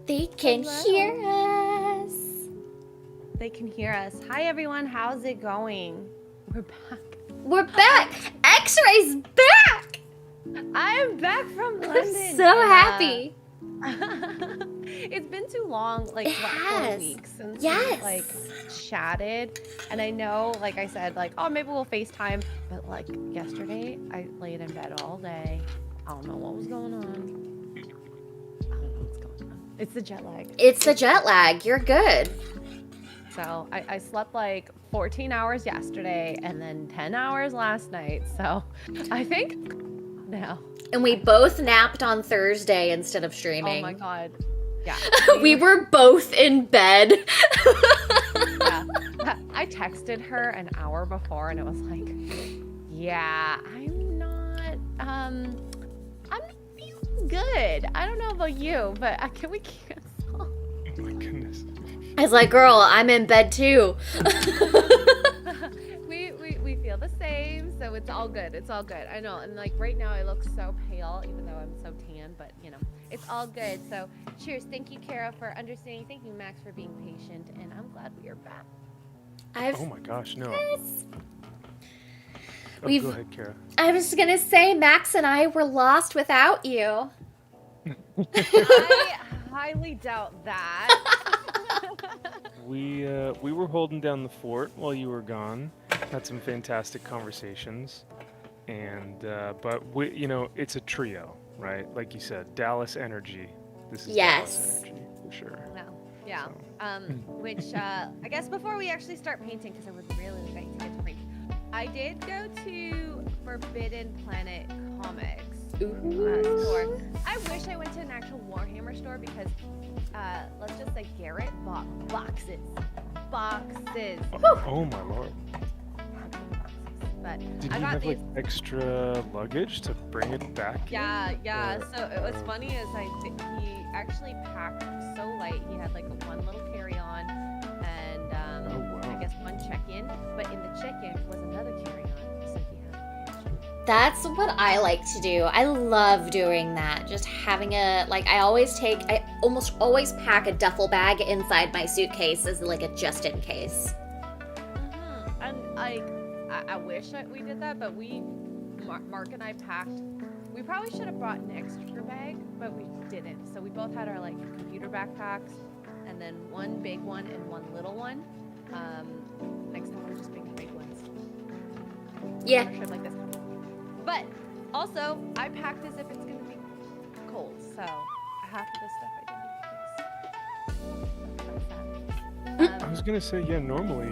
They can hear us. They can hear us. Hi, everyone. How's it going? We're back. We're back. X-Ray's back. I'm back from London. I'm so happy. It's been too long, like, It has. 4 weeks since Yes. we, like, chatted. And I know, like I said, like, oh, maybe we'll FaceTime. But, like, yesterday, I laid in bed all day. I don't know what was going on. I don't know what's going on. It's the jet lag. It's the jet lag. You're good. So I slept like 14 hours yesterday and then 10 hours last night. So I think now. And we both napped on Thursday instead of streaming. Oh my God. Yeah. We were both in bed. Yeah. I texted her an hour before and it was like, yeah, I'm not feeling good. I don't know about you, but can we cancel? Oh my goodness. I was like, girl, I'm in bed too. we feel the same, so it's all good. It's all good. I know, and like right now I look so pale, even though I'm so tan, but you know, it's all good. So cheers. Thank you, Kara, for understanding. Thank you, Max, for being patient, and I'm glad we are back. Oh my gosh, no. Yes. Go ahead, Kara. I was gonna say, Max and I were lost without you. I highly doubt that. We were holding down the fort while you were gone. Had some fantastic conversations, and but we, it's a trio, right? Like you said, Dallas energy. This is Yes. Dallas energy for sure. No. Yeah. So. Which I guess before we actually start painting, because I would really like to get to paint, I did go to Forbidden Planet Comics store. I wish I went to an actual Warhammer store because let's just say Garrett bought boxes. Oh my lord. But Did I he got have these. like extra luggage to bring it back? Yeah. Or- So what's funny is he actually packed so light. He had like one little carry-on and Oh, wow. I guess one check-in. But in the check-in was another carry-on. So he had extra. That's what I like to do. I love doing that. Just having I almost always pack a duffel bag inside my suitcase as like a just in case. And like, I wish we did that, but Mark and I packed. We probably should have brought an extra bag, but we didn't. So we both had our like computer backpacks, and then one big one and one little one. Next time we'll just bring the big ones. Yeah. On a trip like this. But also, I packed as if it's gonna be cold, so half of the stuff I didn't use. I was gonna say, yeah. Normally,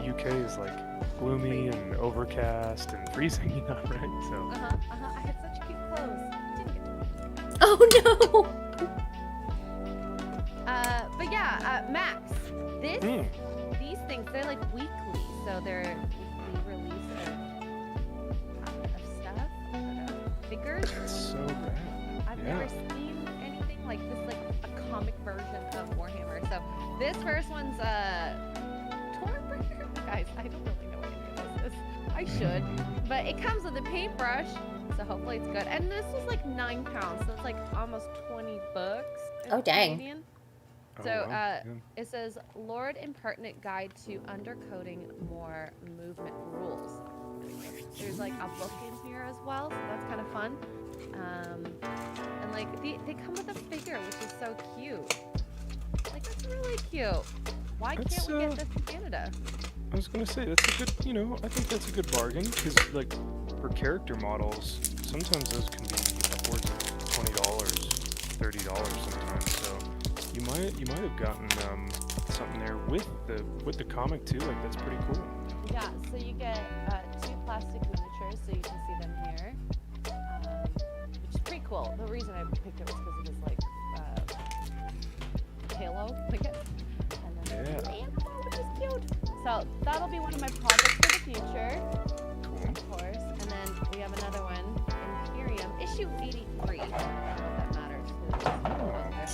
UK is like gloomy and overcast and freezing, right? So. I had such cute clothes. Didn't get to Oh no! but yeah, Max, these things, they're like weekly, so they're weekly release of stuff, figures. That's so bad. I've never seen anything like this, like a comic version of Warhammer. So this first one's Stormbreaker. Guys, I don't really know what any of this is. I should, but it comes with a paintbrush, so hopefully it's good. And this was like £9, so it's like almost $20. Oh, dang. Canadian. Oh, So wow. Yeah. it says Lord Impertinent Guide to Undercoding More Movement Rules. There's like a book in here as well, so that's kind of fun. And like they come with a figure, which is so cute. Like that's really cute. Why can't we get this in Canada? I was gonna say that's a good, I think that's a good bargain because like for character models, sometimes those can be upwards of $20, $30 sometimes. So you might have gotten something there with the comic too. Like that's pretty cool. Yeah, so you get 2 plastic miniatures, so you can see them here, which is pretty cool. The reason I picked it was because it was like Halo, I guess. And then there's an animal, which is cute. So that'll be one of my projects for the future, Cool. of course. And then we have another one, Imperium, issue 83. I don't know if that matters. 'Cause it's no longer.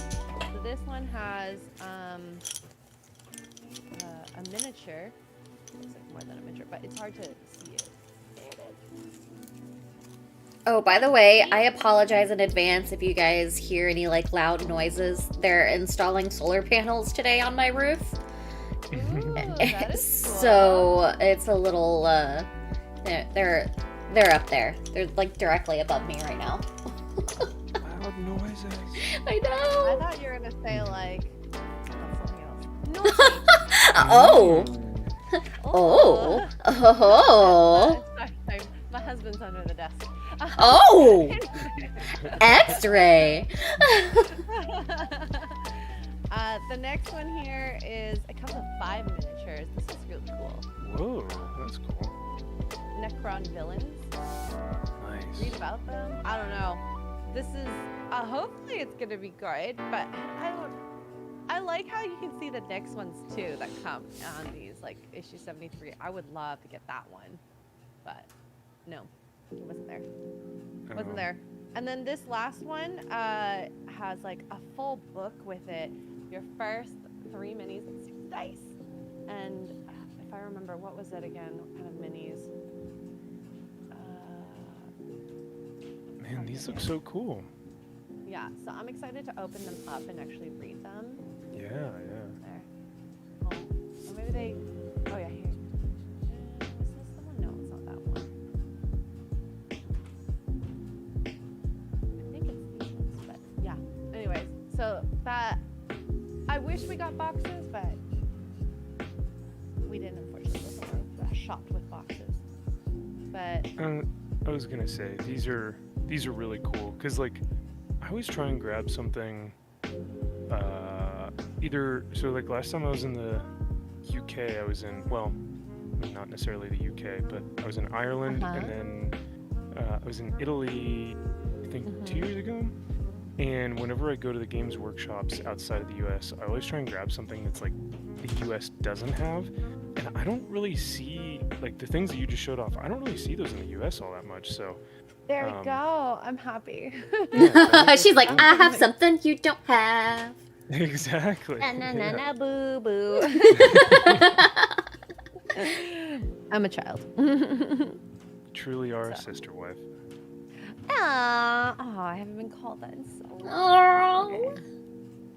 So this one has a miniature. Looks like more than a miniature, but it's hard to see it. There it is. Oh, by the way, I apologize in advance if you guys hear any like loud noises. They're installing solar panels today on my roof. Ooh, that is cool. So it's a little they're up there. They're like directly above me right now. Loud noises. I I know. thought you were gonna say like something else. No. Oh. Oh. Oh. Sorry. My husband's under the desk. Oh. X-ray. The next one here is, it comes with 5 miniatures. This is really cool. Whoa, that's cool. Necron villains. Nice. Read about them. I don't know. This is, hopefully it's gonna be good, but I like how you can see the next ones too that come on these, like issue 73. I would love to get that one, but no, it wasn't there. Wasn't there. And then this last one has like a full book with it. Your first 3 minis and 6 dice. And if I remember, what was it again? What kind of minis? Man, these look so cool. Yeah, so I'm excited to open them up and actually read them. Yeah. There. Oh, or maybe they. Oh yeah, here. Is this the one? No, it's not that one. I think it's these ones, but yeah. Anyways, so that, I wish we got boxes, but we didn't, unfortunately. We're shopped with boxes. But I was gonna say these are really cool because like I always try and grab something. Either so like last time I was in the UK, I was in, well, not necessarily the UK, but I was in Ireland, and then I was in Italy, I think 2 years ago. And whenever I go to the games workshops outside of the US, I always try and grab something that's like the US doesn't have. And I don't really see, like the things that you just showed off, I don't really see those in the US all that much. So there we go. I'm happy. She's like, I have something you don't have. Exactly. Na boo boo. I'm a child. Truly are a sister wife. Oh, I haven't been called that in so long. Oh.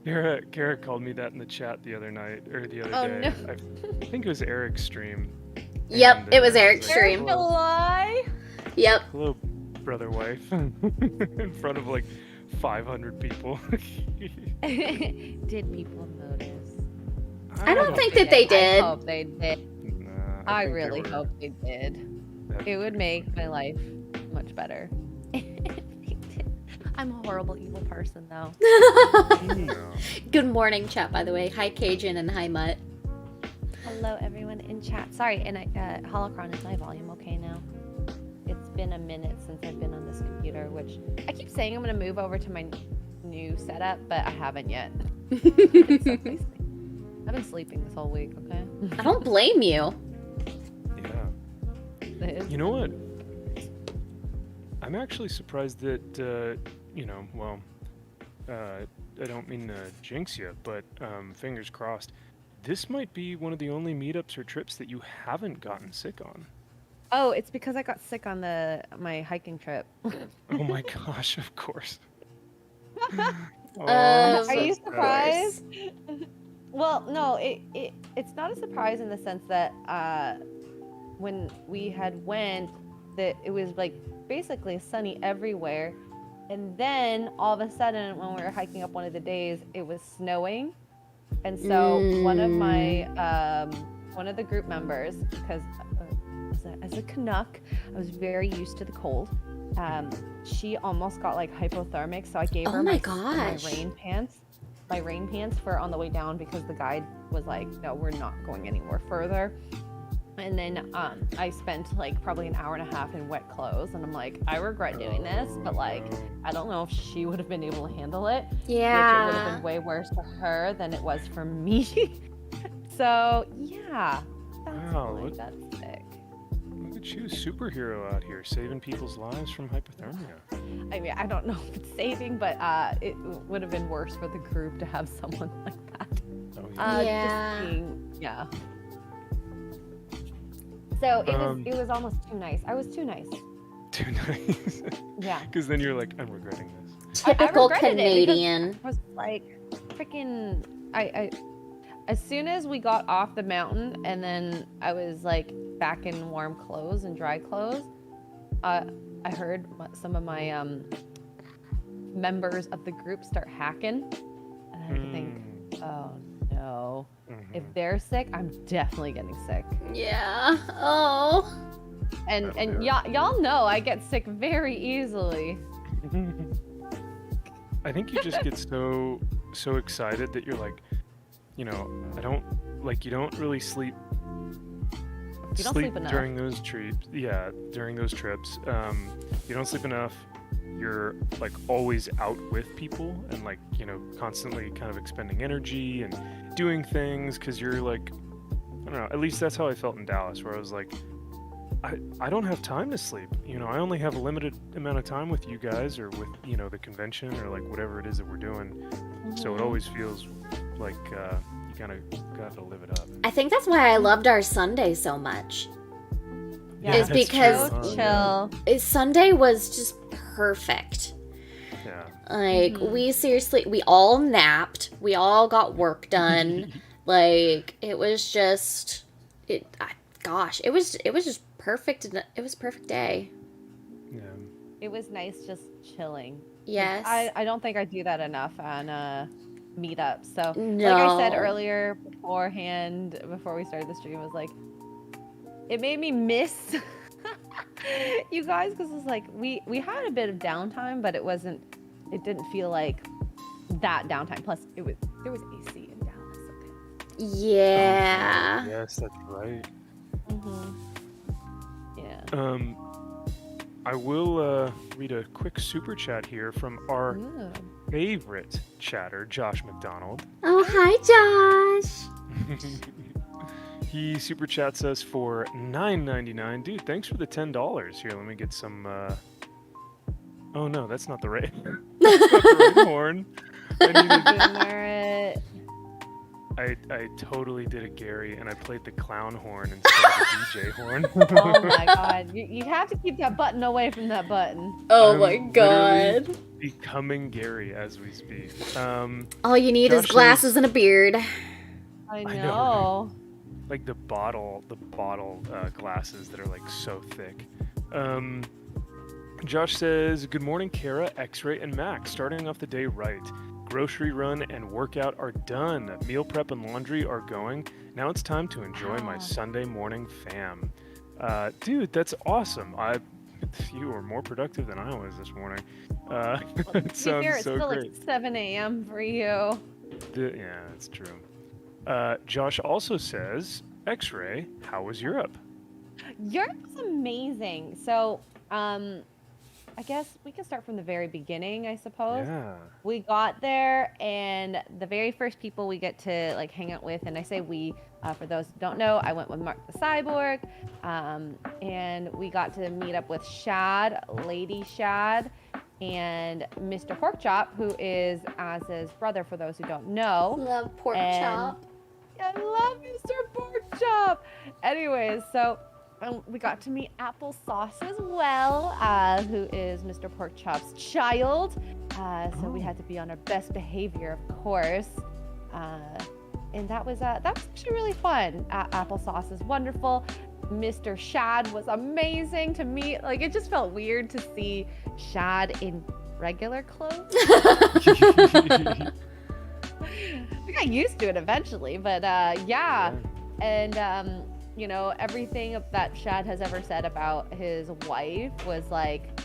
Garrett called me that in the chat the other night, or the other Oh, day. no. I think it was Eric's stream. Yep, And, it was Eric's like, stream. Eric, lie. Yep. Hello, brother wife. In front of like 500 people. Did people notice? I don't think that they did. I hope they did. Nah, I think they really were- hope they did. that'd It be would pretty make funny. my life much better. I'm a horrible, evil person, though. No. Good morning, chat, by the way. Hi, Cajun, and hi, Mutt. Hello, everyone in chat. Sorry, and Holocron, is my volume okay now? It's been a minute since I've been on this computer, which I keep saying I'm going to move over to my new setup, but I haven't yet. I've been sleeping this whole week, okay? I don't blame you. Yeah. You know what? I'm actually surprised that, I don't mean to jinx you, but fingers crossed, this might be one of the only meetups or trips that you haven't gotten sick on. Oh, it's because I got sick on my hiking trip. Oh my gosh, of course. Of Are you course. surprised? Well, no, it's not a surprise in the sense that when we had went, that it was like basically sunny everywhere, and then all of a sudden when we were hiking up one of the days, it was snowing, and so one of the group members, because as a Canuck, I was very used to the cold. She almost got like hypothermic, so I gave her Oh my my gosh. rain pants. My rain pants for on the way down because the guide was like, no, we're not going anywhere further. And then I spent like probably an hour and a half in wet clothes, and I'm like, I regret doing this, but like, I don't know if she would have been able to handle it. Which it would have Yeah. been way worse for her than it was for me. So yeah, that's Wow, fine, look- that's sick. Look at you, superhero out here, saving people's lives from hypothermia. I mean, I don't know if it's saving, but it would have been worse for the group to have someone like that. Oh, yeah. Yeah. Just being, yeah. So it was almost too nice. I was too nice. too nice. Yeah. Because then you're like, I'm regretting this. Typical regretted it because Canadian. I was like, freaking, I as soon as we got off the mountain and then I was like back in warm clothes and dry clothes, I heard some of my members of the group start hacking, and I had to think, oh no, if they're sick, I'm definitely getting sick. Yeah. Oh. And y'all know I get sick very easily. I think you just get so excited that you're like, you know, you don't really sleep. You don't sleep enough. during those trips. Yeah, during those trips, you don't sleep enough. You're like always out with people and like, you know, constantly kind of expending energy and doing things because you're like, I don't know. At least that's how I felt in Dallas, where I was like, I don't have time to sleep. You know, I only have a limited amount of time with you guys or with, you know, the convention or like whatever it is that we're doing. So it always feels like you kind of got to live it up. I think that's why I loved our Sunday so much. Yeah, Is because so chill. Sunday was just perfect. Yeah. Like we all napped. We all got work done. Like it was just it was just perfect. It was a perfect day. Yeah. It was nice just chilling. Yes. I don't think I do that enough on meetups. So No. like I said earlier beforehand, before we started the stream, was like, it made me miss you guys because it's like we had a bit of downtime, but it didn't feel like that downtime. Plus there was AC in Dallas. Okay. Yeah. Yes, that's right. Yeah. I will read a quick super chat here from our favorite chatter, Josh McDonald. Oh, hi, Josh. He super chats us for $9.99. Dude, thanks for the $10. Here, let me get some. Oh no, that's not the right. That's not the right horn. I totally did a Gary and I played the clown horn instead of the DJ horn. Oh my god, you have to keep that button away from that button. Oh I'm my god. Becoming Gary as we speak. All you need is glasses and a beard. I know. Like the bottle glasses that are like so thick. Josh says, good morning, Kara, X-Ray, and Max. Starting off the day right. Grocery run and workout are done. Meal prep and laundry are going. Now it's time to enjoy my Sunday morning fam. Dude, that's awesome. You were more productive than I was this morning. It sounds it's so still great. like 7 a.m. for you. Yeah, that's true. Josh also says, X-Ray, how was Europe? Europe was amazing. So, I guess we can start from the very beginning, I suppose. Yeah. We got there, and the very first people we get to like hang out with, and I say we, for those who don't know, I went with Mark the Cyborg, and we got to meet up with Shad, Lady Shad, and Mr. Porkchop, who is Az's brother, for those who don't know. Love pork chop. I love Mr. Porkchop. Anyways, so we got to meet Applesauce as well, who is Mr. Porkchop's child. So we had to be on our best behavior, of course. And that was actually really fun. Applesauce is wonderful. Mr. Shad was amazing to meet. Like, it just felt weird to see Shad in regular clothes. We got used to it eventually, but yeah. And you know, everything that Shad has ever said about his wife was like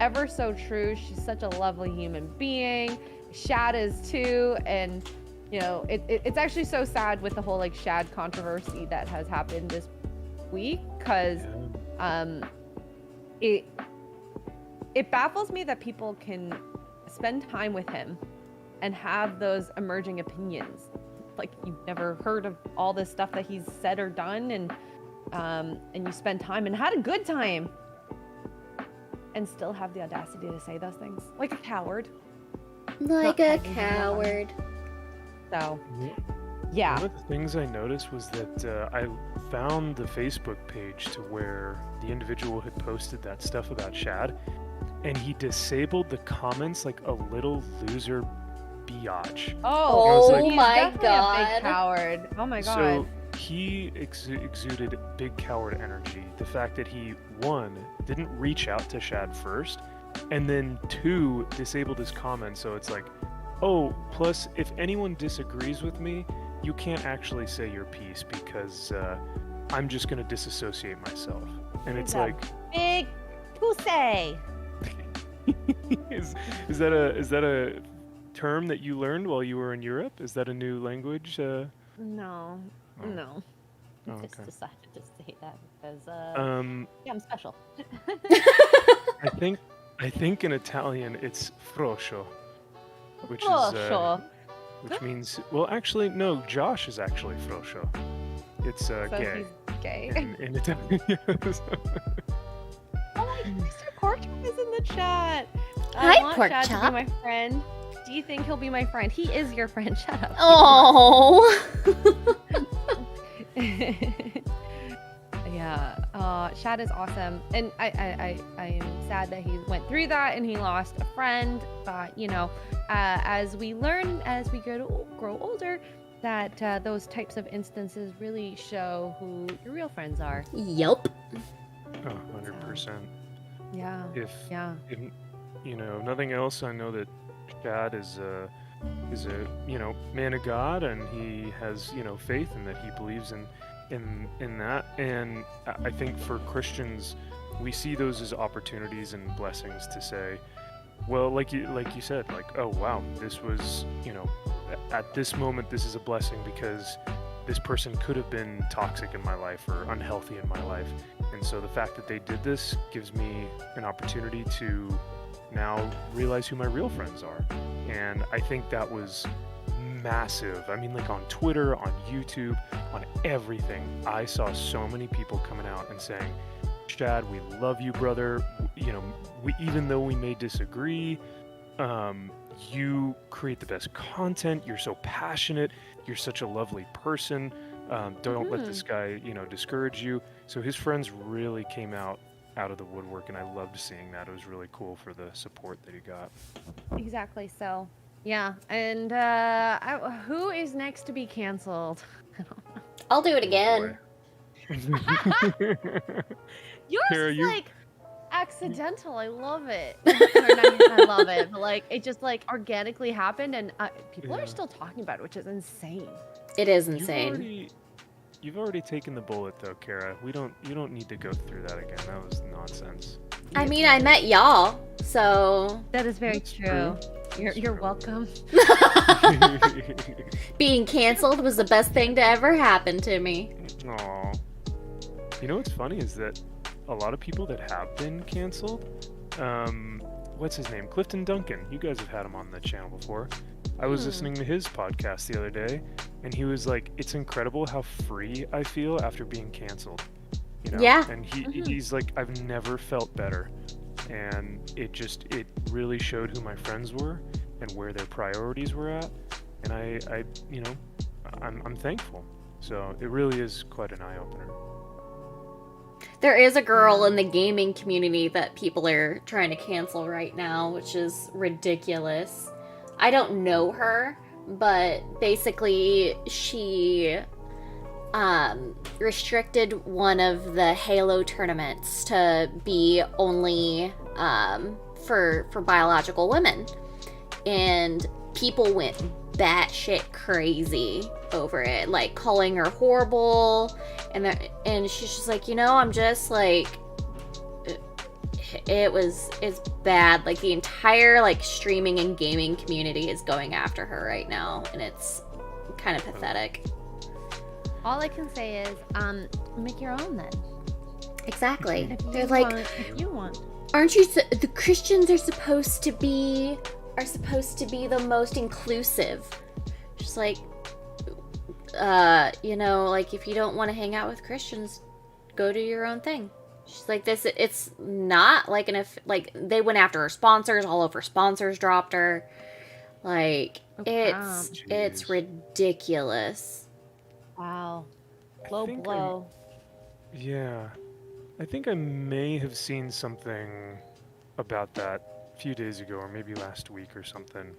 ever so true. She's such a lovely human being. Shad is too, and you know, it's actually so sad with the whole like Shad controversy that has happened this week, because it baffles me that people can spend time with him and have those emerging opinions. Like, you've never heard of all this stuff that he's said or done, and you spend time and had a good time and still have the audacity to say those things. Like a coward. Like a coward. So, Yeah. One of the things I noticed was that I found the Facebook page to where the individual had posted that stuff about Shad, and he disabled the comments like a little loser biatch. Oh, like- he's my definitely a God. big coward. Oh my god. So he exuded big coward energy. The fact that he, one, didn't reach out to Shad first, and then two, disabled his comments. So it's like, oh, plus if anyone disagrees with me, you can't actually say your piece because I'm just going to disassociate myself. And it's He's a like, big pussy. is that a term that you learned while you were in Europe? Is that a new language? No, Oh. no. Oh, Just okay. decided to say that because yeah, I'm special. I think in Italian it's froscio, which Froscio. which means, well, actually no, Josh is actually froscio. It's So gay he's gay. in Italian. Oh, Mr. Porkchop is in the chat. Hi, I want Shad to Porkchop. be my friend. Do you think he'll be my friend? He is your friend. Shut up. Oh. Yeah. Shad is awesome, and I am sad that he went through that and he lost a friend. But you know, as we learn, as we grow older, that those types of instances really show who your real friends are. Yup. 100%. Yeah. If Yeah. nothing else, I know that Shad is a man of God, and he has faith, and that he believes in that. And I think for Christians, we see those as opportunities and blessings to say, well, like you said, like, oh wow, this was at this moment this is a blessing because this person could have been toxic in my life or unhealthy in my life, and so the fact that they did this gives me an opportunity to now realize who my real friends are. And I think that was massive. I mean, like on Twitter, on YouTube, on everything, I saw so many people coming out and saying, Shad, we love you, brother. We even though we may disagree, you create the best content. You're so passionate. You're such a lovely person. Don't let this guy, discourage you. So his friends really came out of the woodwork, and I loved seeing that. It was really cool for the support that he got. Exactly. So, yeah. And who is next to be canceled? I'll do it again. Yours Kara, is you- like accidental. I love it. Or not, I love it, but like it just like organically happened, and people Yeah. are still talking about it, which is insane. It is insane. You've already taken the bullet, though, Kara. You don't need to go through that again. That was nonsense. I mean, I met y'all, so That is very That's true. true. You're welcome. being canceled was the best thing to ever happen to me. Aw. You know what's funny is that a lot of people that have been canceled, what's his name? Clifton Duncan. You guys have had him on the channel before. I was listening to his podcast the other day, and he was like, it's incredible how free I feel after being canceled. Yeah. And he's like, I've never felt better. And it really showed who my friends were and where their priorities were at. And I'm thankful. So it really is quite an eye-opener. There is a girl in the gaming community that people are trying to cancel right now, which is ridiculous. I don't know her, but basically she restricted one of the Halo tournaments to be only for biological women, and people went batshit crazy over it, like calling her horrible, and she's just like, I'm just like, it's bad. Like the entire like streaming and gaming community is going after her right now, and it's kind of pathetic. All I can say is, make your own then. Exactly. If They're you like, want, if you want. aren't you? The Christians are supposed to be the most inclusive. Just like, like if you don't want to hang out with Christians, go do your own thing. She's like, this. It's not like like they went after her sponsors. All of her sponsors dropped her. Like Oh, it's Jeez. ridiculous. Wow. I Low think blow. Yeah. I think I may have seen something about that a few days ago, or maybe last week or something.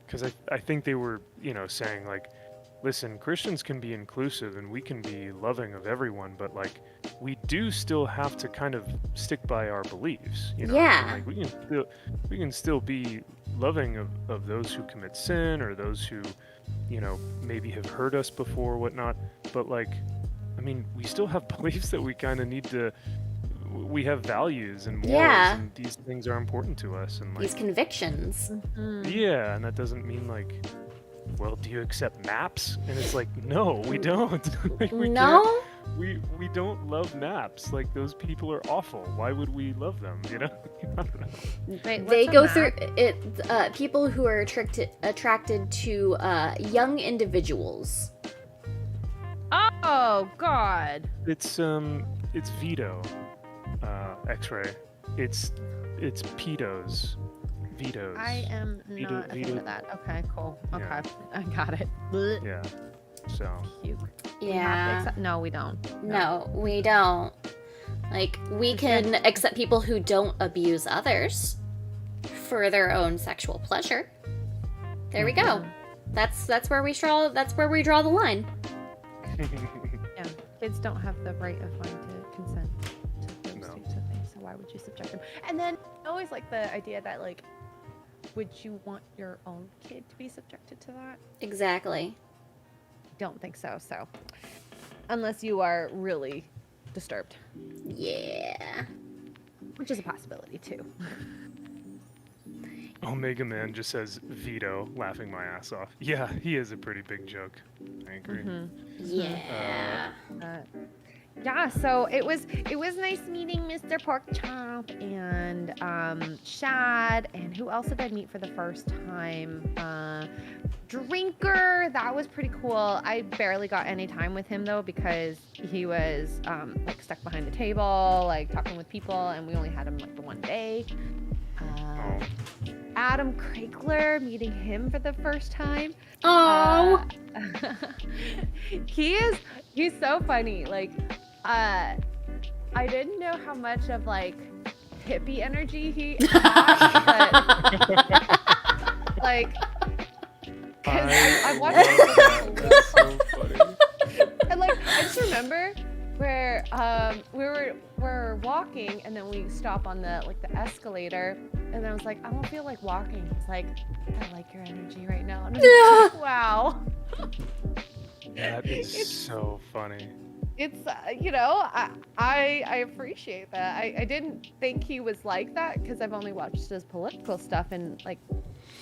Because I think they were, saying like, listen, Christians can be inclusive and we can be loving of everyone, but like, we do still have to kind of stick by our beliefs. You know what I mean? Yeah. Like, we can still be loving of those who commit sin or those who, maybe have hurt us before, whatnot. But like, I mean, we still have beliefs that we kind of need to. We have values and morals, Yeah. and these things are important to us. And like, These convictions. yeah, and that doesn't mean like, well, do you accept maps? And it's like, no, we don't. Like, we No? can't- we don't love maps. Like, those people are awful. Why would we love them? I don't know. Wait, They what's a go map? through it. People who are attracted to young individuals. Oh God. It's Veto, X-ray. It's pedos, vetoes. I am Veto- not a fan veto- of that. Okay, cool. Okay, Yeah. I got it. Blech. Yeah. So. Puke. We have to Yeah. accept- No, we don't. No, we don't. Like, we can accept people who don't abuse others for their own sexual pleasure. There we go. Mhm. That's where we draw. That's where we draw the line. Yeah, kids don't have the right of mind to consent to those No. types of things. So why would you subject them? And then I always like the idea that like, would you want your own kid to be subjected to that? Exactly. Don't think so. So, unless you are really disturbed, Yeah. which is a possibility too. Omega Man just says veto, laughing my ass off. Yeah, he is a pretty big joke. I agree. Mhm. Yeah. Yeah, so it was nice meeting Mr. Pork Chop and Shad, and who else did I meet for the first time? Drinker, that was pretty cool. I barely got any time with him though because he was like stuck behind the table, like talking with people, and we only had him like the one day. Oh. Adam Craigler, meeting him for the first time. Oh. He's so funny. Like, I didn't know how much of like hippie energy he had, but like, cause I watched love that. That's so funny. and like I just remember where we were walking and then we stop on the escalator and I was like, I don't feel like walking. He's like, I like your energy right now. And I'm like, wow. That is so funny. It's I appreciate that. I didn't think he was like that because I've only watched his political stuff and like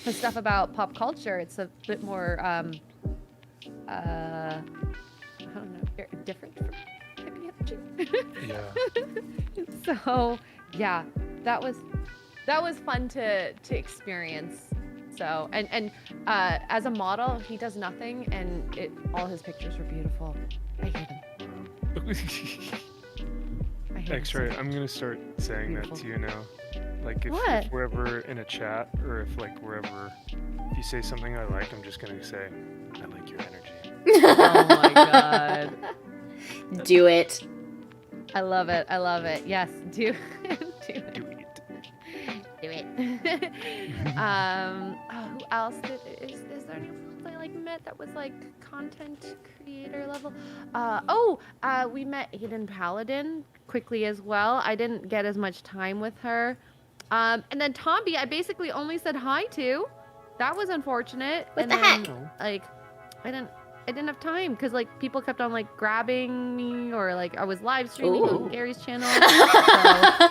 his stuff about pop culture. It's a bit more I don't know, different from hippie energy. Yeah. So yeah, that was fun to experience. So and as a model, he does nothing, and all his pictures were beautiful. I hate him. I hate him X-ray, so I'm gonna start saying that to you now. Like What? if we're ever in a chat or if you say something I like, I'm just gonna say, I like your energy. Oh my god. Do it. I love it. I love it. Yes, do it. Do it. Do it. Who else is there anyone else I like met that was like content creator level? We met Aiden Paladin quickly as well. I didn't get as much time with her. And then Tomby, I basically only said hi to. That was unfortunate. What and the then, heck? like, I didn't have time because like people kept on like grabbing me or like I was live streaming Ooh. on Gary's channel. So,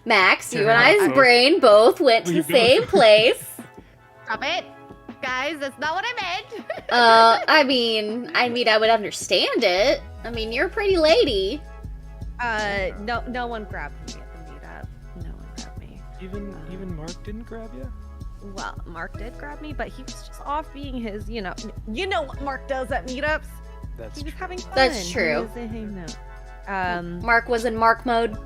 Max, you and Yeah, I's both. brain both went to We the same place. stop it, guys. That's not what I meant. I mean, I would understand it. I mean, you're a pretty lady. No one grabbed me at the meetup. No one grabbed me. Even Mark didn't grab you? Well, Mark did grab me, but he was just off being his, you know what Mark does at meetups. That's He was true. having fun. That's He true. was hanging out. Mark was in Mark mode.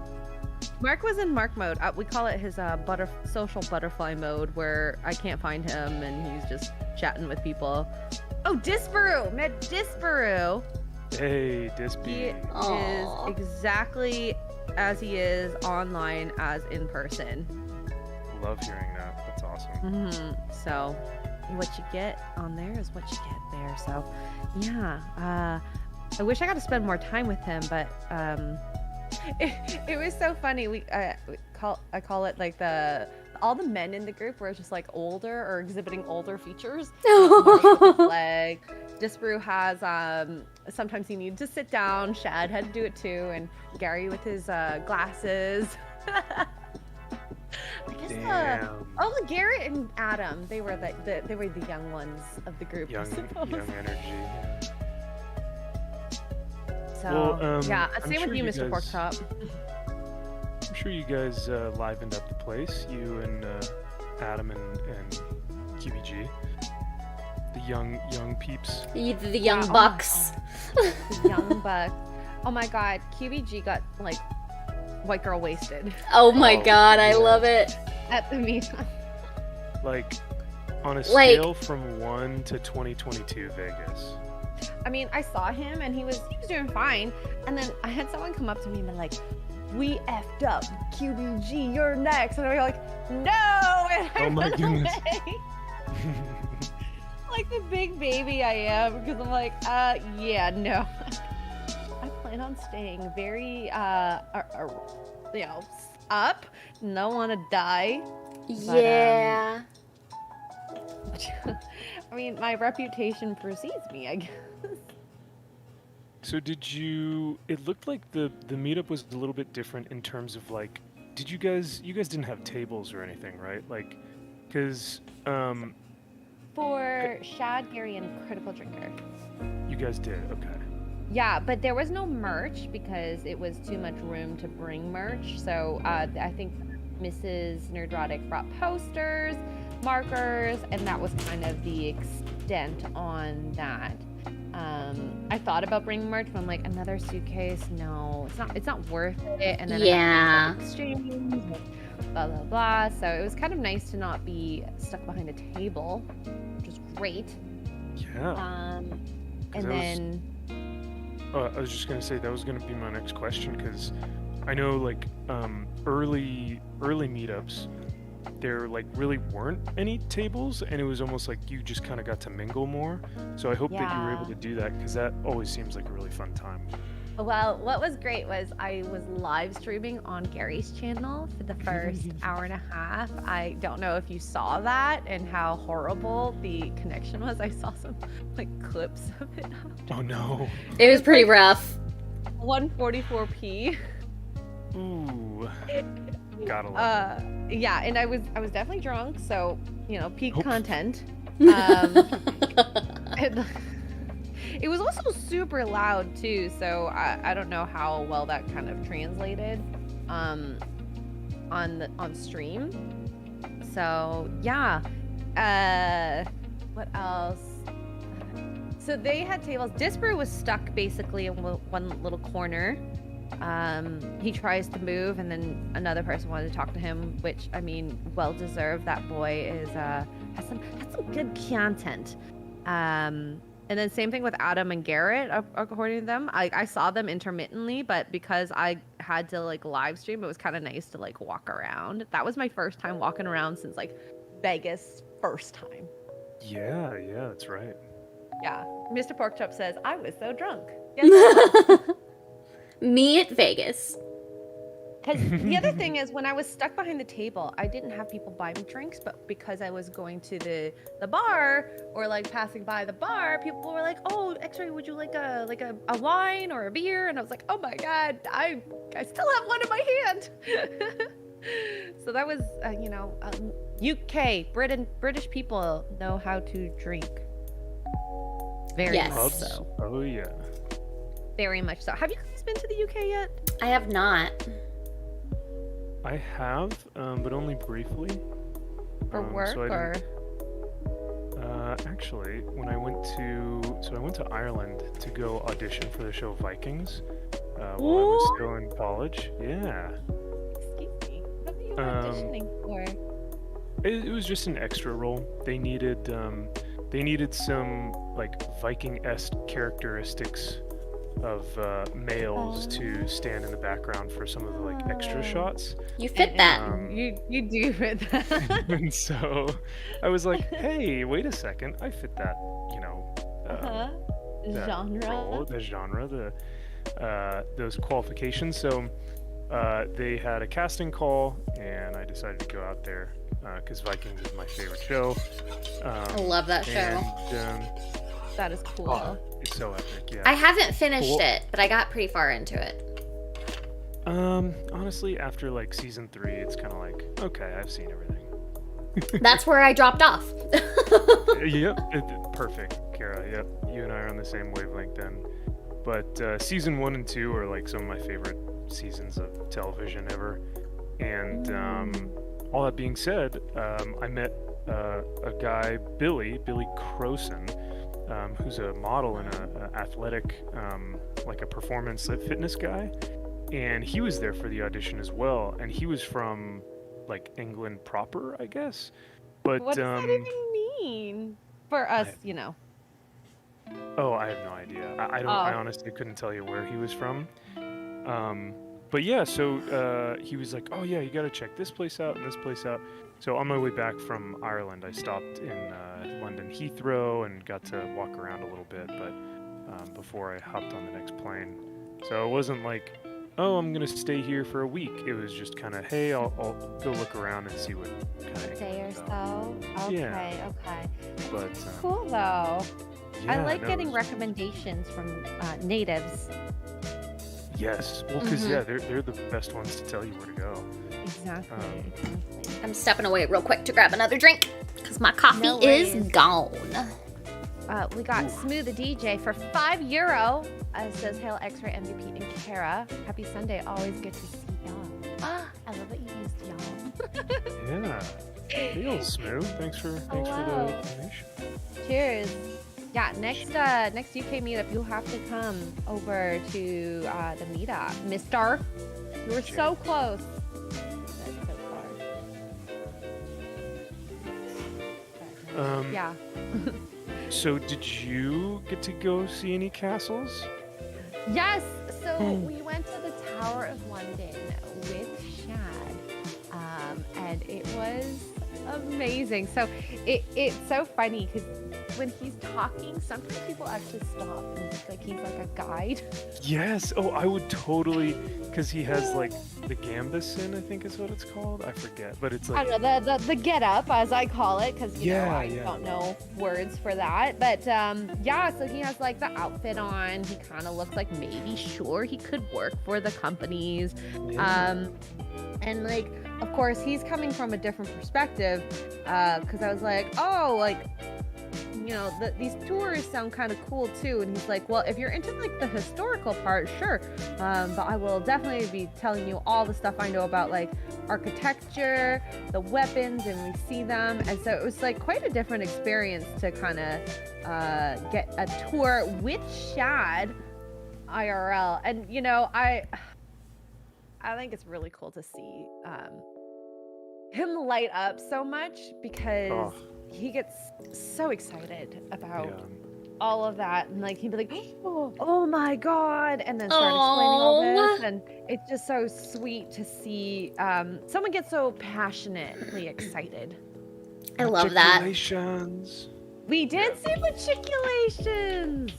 Mark was in Mark mode. We call it his social butterfly mode, where I can't find him and he's just chatting with people. Oh, Disparu! Met Disparu! Hey, He Dispy. Aw. is exactly as he is online as in person. Love hearing that. That's awesome. So, what you get on there is what you get there. So, yeah. I wish I got to spend more time with him, but it was so funny. I call it like all the men in the group were just like older or exhibiting older features. Mark with his leg. Disparu has sometimes he needed to sit down. Shad had to do it too, and Gary with his glasses. I guess Garrett and Adam, they were the young ones of the group. Young I suppose. energy. So Well, yeah, I'm same sure with you, you Mr. guys- Porkchop. I'm sure you guys livened up the place. You and Adam and QBG, the young peeps. The young Yeah, bucks. The young buck. Oh my God, QBG got like white girl wasted Oh my Oh, god, I yeah. love it. at the meet. Like, on a Like- scale from 1 to 2022 Vegas. I mean, I saw him and he was doing fine, and then I had someone come up to me and be like, "We effed up, QBG, you're next," and I was like, "No!" And I Oh my ran goodness. away. Like the big baby I am, because I'm like, yeah, no. I plan on staying very, up. Don't want to die. Yeah. I mean, my reputation precedes me, I guess. So it looked like the meetup was a little bit different in terms of like, you guys didn't have tables or anything, right? Like, because For Shad, Gary, and Critical Drinker. you guys did, okay. Yeah, but there was no merch because it was too much room to bring merch. So I think Mrs. Nerdrotic brought posters, markers, and that was kind of the extent on that. I thought about bringing merch, but I'm like, another suitcase? No, it's not worth it. And then Yeah. I have to exchange, and blah blah blah. So it was kind of nice to not be stuck behind a table, which was great. Yeah. And that was- then. I was just gonna say that was gonna be my next question, because I know like early meetups, there like really weren't any tables, and it was almost like you just kind of got to mingle more. So I hope that you were able Yeah. to do that, because that always seems like a really fun time. Well, what was great was I was live streaming on Gary's channel for the first hour and a half. I don't know if you saw that and how horrible the connection was. I saw some like clips of it. Oh no. It was pretty rough. 144p. Ooh. Gotta love it. Yeah, and I was definitely drunk, so peak Oops. content. And it was also super loud too, so I don't know how well that kind of translated on stream. So yeah, what else? So they had tables. Disparu was stuck basically in one little corner. He tries to move, and then another person wanted to talk to him, which I mean, well deserved. That boy has some good content. And then same thing with Adam and Garrett, according to them. I saw them intermittently, but because I had to like live stream, it was kind of nice to like walk around. That was my first time walking around since like Vegas first time. Yeah, that's right. Yeah. Mr. Porkchop says, I was so drunk. Yes, Me at Vegas. because the other thing is, when I was stuck behind the table, I didn't have people buy me drinks, but because I was going to the bar or like passing by the bar, people were like, "Oh, X-Ray, would you like a wine or a beer?" And I was like, "Oh my God, I still have one in my hand." So that was, UK British people know how to drink. Very Yes. much Pubs? so. Oh yeah. Very much so. Have you guys been to the UK yet? I have not. I have, but only briefly. For work so I or? didn't- actually, when I went to Ireland to go audition for the show Vikings, while I was still in college. Yeah. you Um, auditioning for? it was just an extra role. They needed some like Viking-esque characteristics of males to stand in the background for some of the like extra Oh. shots. You fit that. Um, You do fit that. and so I was like, hey, wait a second, I fit that, Uh-huh. that Genre. role, the genre, those qualifications. So they had a casting call, and I decided to go out there because Vikings is my favorite show. I love that show. And That is cool. oh, it's so epic, yeah. I haven't finished Cool. it, but I got pretty far into it. Honestly, after like season 3, it's kind of like, okay, I've seen everything. That's where I dropped off. Yep, perfect, Kara. Yep, you and I are on the same wavelength then. But season 1 and 2 are like some of my favorite seasons of television ever. And all that being said, I met a guy, Billy Croson, who's a model and a athletic, like a performance fitness guy. And he was there for the audition as well. And he was from like England proper, I guess. But What does that even mean for us? Oh, I have no idea. I don't. I honestly couldn't tell you where he was from. But yeah, so he was like, "Oh yeah, you got to check this place out and this place out." So on my way back from Ireland, I stopped in London Heathrow and got to walk around a little bit. But before I hopped on the next plane, so it wasn't like, "Oh, I'm gonna stay here for a week." It was just kind of, "Hey, I'll go look around and see what kind of." Day or so. Okay, Yeah. okay. But Cool though. I yeah, like no, getting it was- recommendations from natives. Yes, well, because yeah, they're the best ones to tell you where to go. Exactly. I'm stepping away real quick to grab another drink because my coffee No is worries. gone. We got Smooth the DJ for €5. Says Hail X-Ray MVP and Kara. Happy Sunday. Always good to see y'all. I love that you used y'all. Yeah, real smooth. Thanks for the Hello. information. Cheers. Yeah, next UK meetup, you'll have to come over to the meetup. Mister, you were so close. That's so far. Yeah. So did you get to go see any castles? Yes. So we went to the Tower of London with Shad, and it was amazing. So it's so funny because when he's talking, sometimes people actually stop and think like he's like a guide. Yes. Oh, I would totally, because he has like the gambeson, I think is what it's called. I forget, but it's I like don't know, the get up, as I call it, because I Yeah. don't know words for that. But yeah, so he has like the outfit on. He kind of looks like maybe sure he could work for the companies. yeah. And like, of course, he's coming from a different perspective, because I was like, oh, like, these tours sound kind of cool too. And he's like, well, if you're into like the historical part, sure, but I will definitely be telling you all the stuff I know about like architecture, the weapons, and we see them. And so it was like quite a different experience to kind of get a tour with Shad IRL. And I think it's really cool to see him light up so much because he gets so excited about all of that, and like he'd be like, oh my god, and then start explaining all this, and it's just so sweet to see someone get so passionately excited. I love that. Congratulations. We did see matriculations.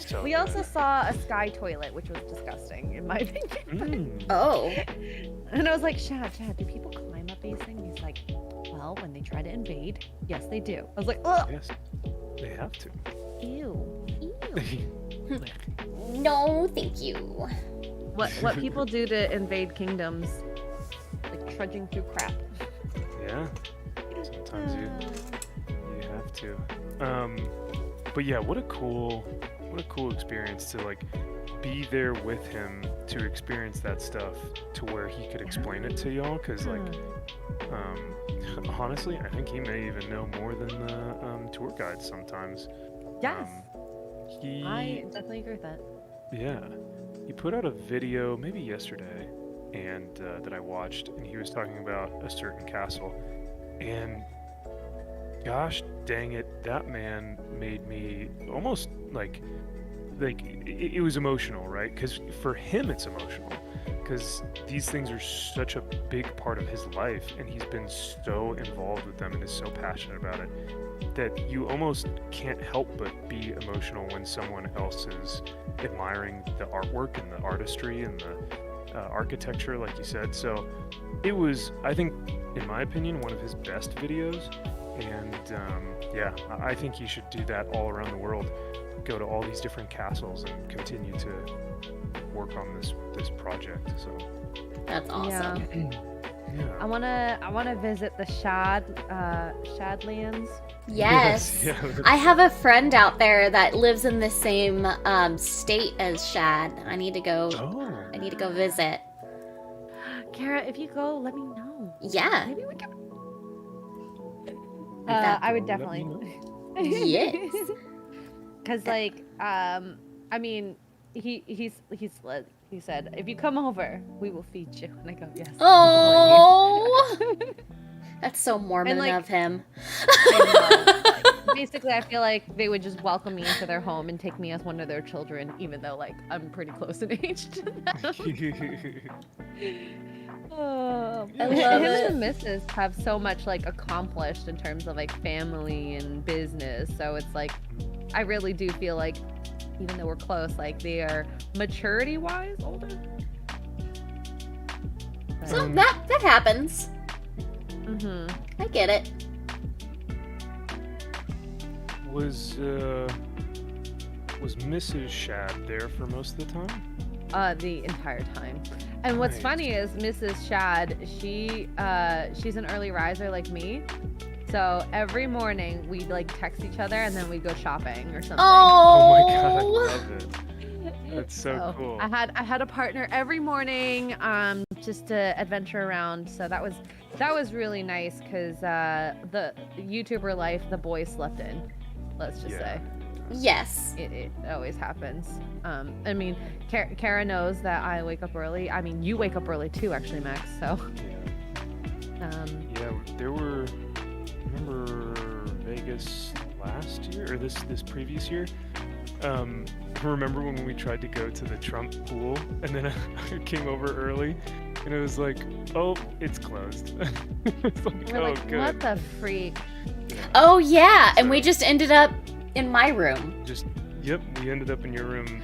So We also saw a sky toilet, which was disgusting in my opinion. Oh. And I was like, Shad, do people climb up these things? He's like, well, when they try to invade, yes, they do. I was like, ugh. Yes, they have to. Ew. No, thank you. What people do to invade kingdoms, like trudging through crap. Yeah. Sometimes you have to. But yeah, what a cool experience to like be there with him to experience that stuff to where he could explain it to y'all, because like honestly, I think he may even know more than the tour guides sometimes. Yes. He I definitely agree with that. Yeah, he put out a video maybe yesterday and that I watched, and he was talking about a certain castle, and gosh dang it, that man made me almost it was emotional, right? Because for him it's emotional, because these things are such a big part of his life, and he's been so involved with them and is so passionate about it that you almost can't help but be emotional when someone else is admiring the artwork and the artistry and the architecture, like you said. So it was, I think, in my opinion, one of his best videos. And yeah, I think he should do that all around the world. Go to all these different castles and continue to work on this project. So That's awesome. yeah. I wanna visit the Shadlands. Yes. Yeah. I have a friend out there that lives in the same state as Shad. I need to go. Oh. I need to go visit. Kara, if you go, let me know. Yeah. Maybe we can. That- I would Let definitely. me Yes. Cause like, I mean, he said, if you come over, we will feed you. And I go, yes. Oh, that's so Mormon And, like, of him. Basically, I feel like they would just welcome me into their home and take me as one of their children, even though like I'm pretty close in age to them. Oh, I him love and the missus have so much like accomplished in terms of like family and business. So it's like, I really do feel like, even though we're close, like they are maturity-wise older. So that happens. Mm-hmm. I get it. Was Mrs. Shad there for most of the time? The entire time. And what's Nice. funny is Mrs. Shad, she's an early riser like me. So every morning we like text each other and then we go shopping or something. Oh my god, I love it. That's so cool. I had a partner every morning, just to adventure around. So that was really nice because the YouTuber life the boys slept in. Let's just say. Yes. It always happens. I mean, Kara knows that I wake up early. I mean, you wake up early too, actually, Max. So. Yeah, there were. Remember Vegas last year or this previous year? Remember when we tried to go to the Trump pool and then I came over early and it was like, oh, it's closed. It's like, We're oh, like, good. what the freak? Oh yeah, and we So- just ended up in my room. Just, yep, we ended up in your room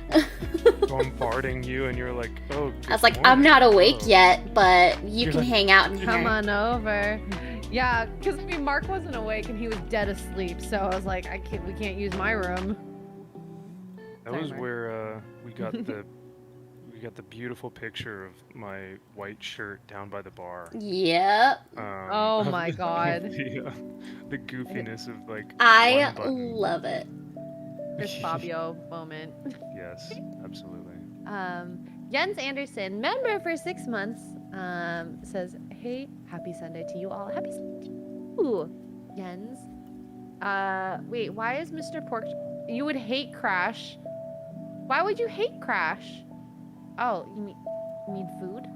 bombarding you and you're like, oh, I was like, I'm not awake yet, but you You're can like, hang out in Come here. on over. Yeah, because I mean, Mark wasn't awake and he was dead asleep, so I was like, we can't use my room. That Sorry, was Mark. where we got the beautiful picture of my white shirt down by the bar. Yep. Oh my God. The goofiness of like I one button. love it. Chris Fabio moment. Yes, absolutely. Jens Anderson, member for 6 months, says, hey, happy Sunday to you all. Happy Sunday to you, Jens. Wait, why is Mr. Pork... You would hate Crash. Why would you hate Crash? Oh, you mean food?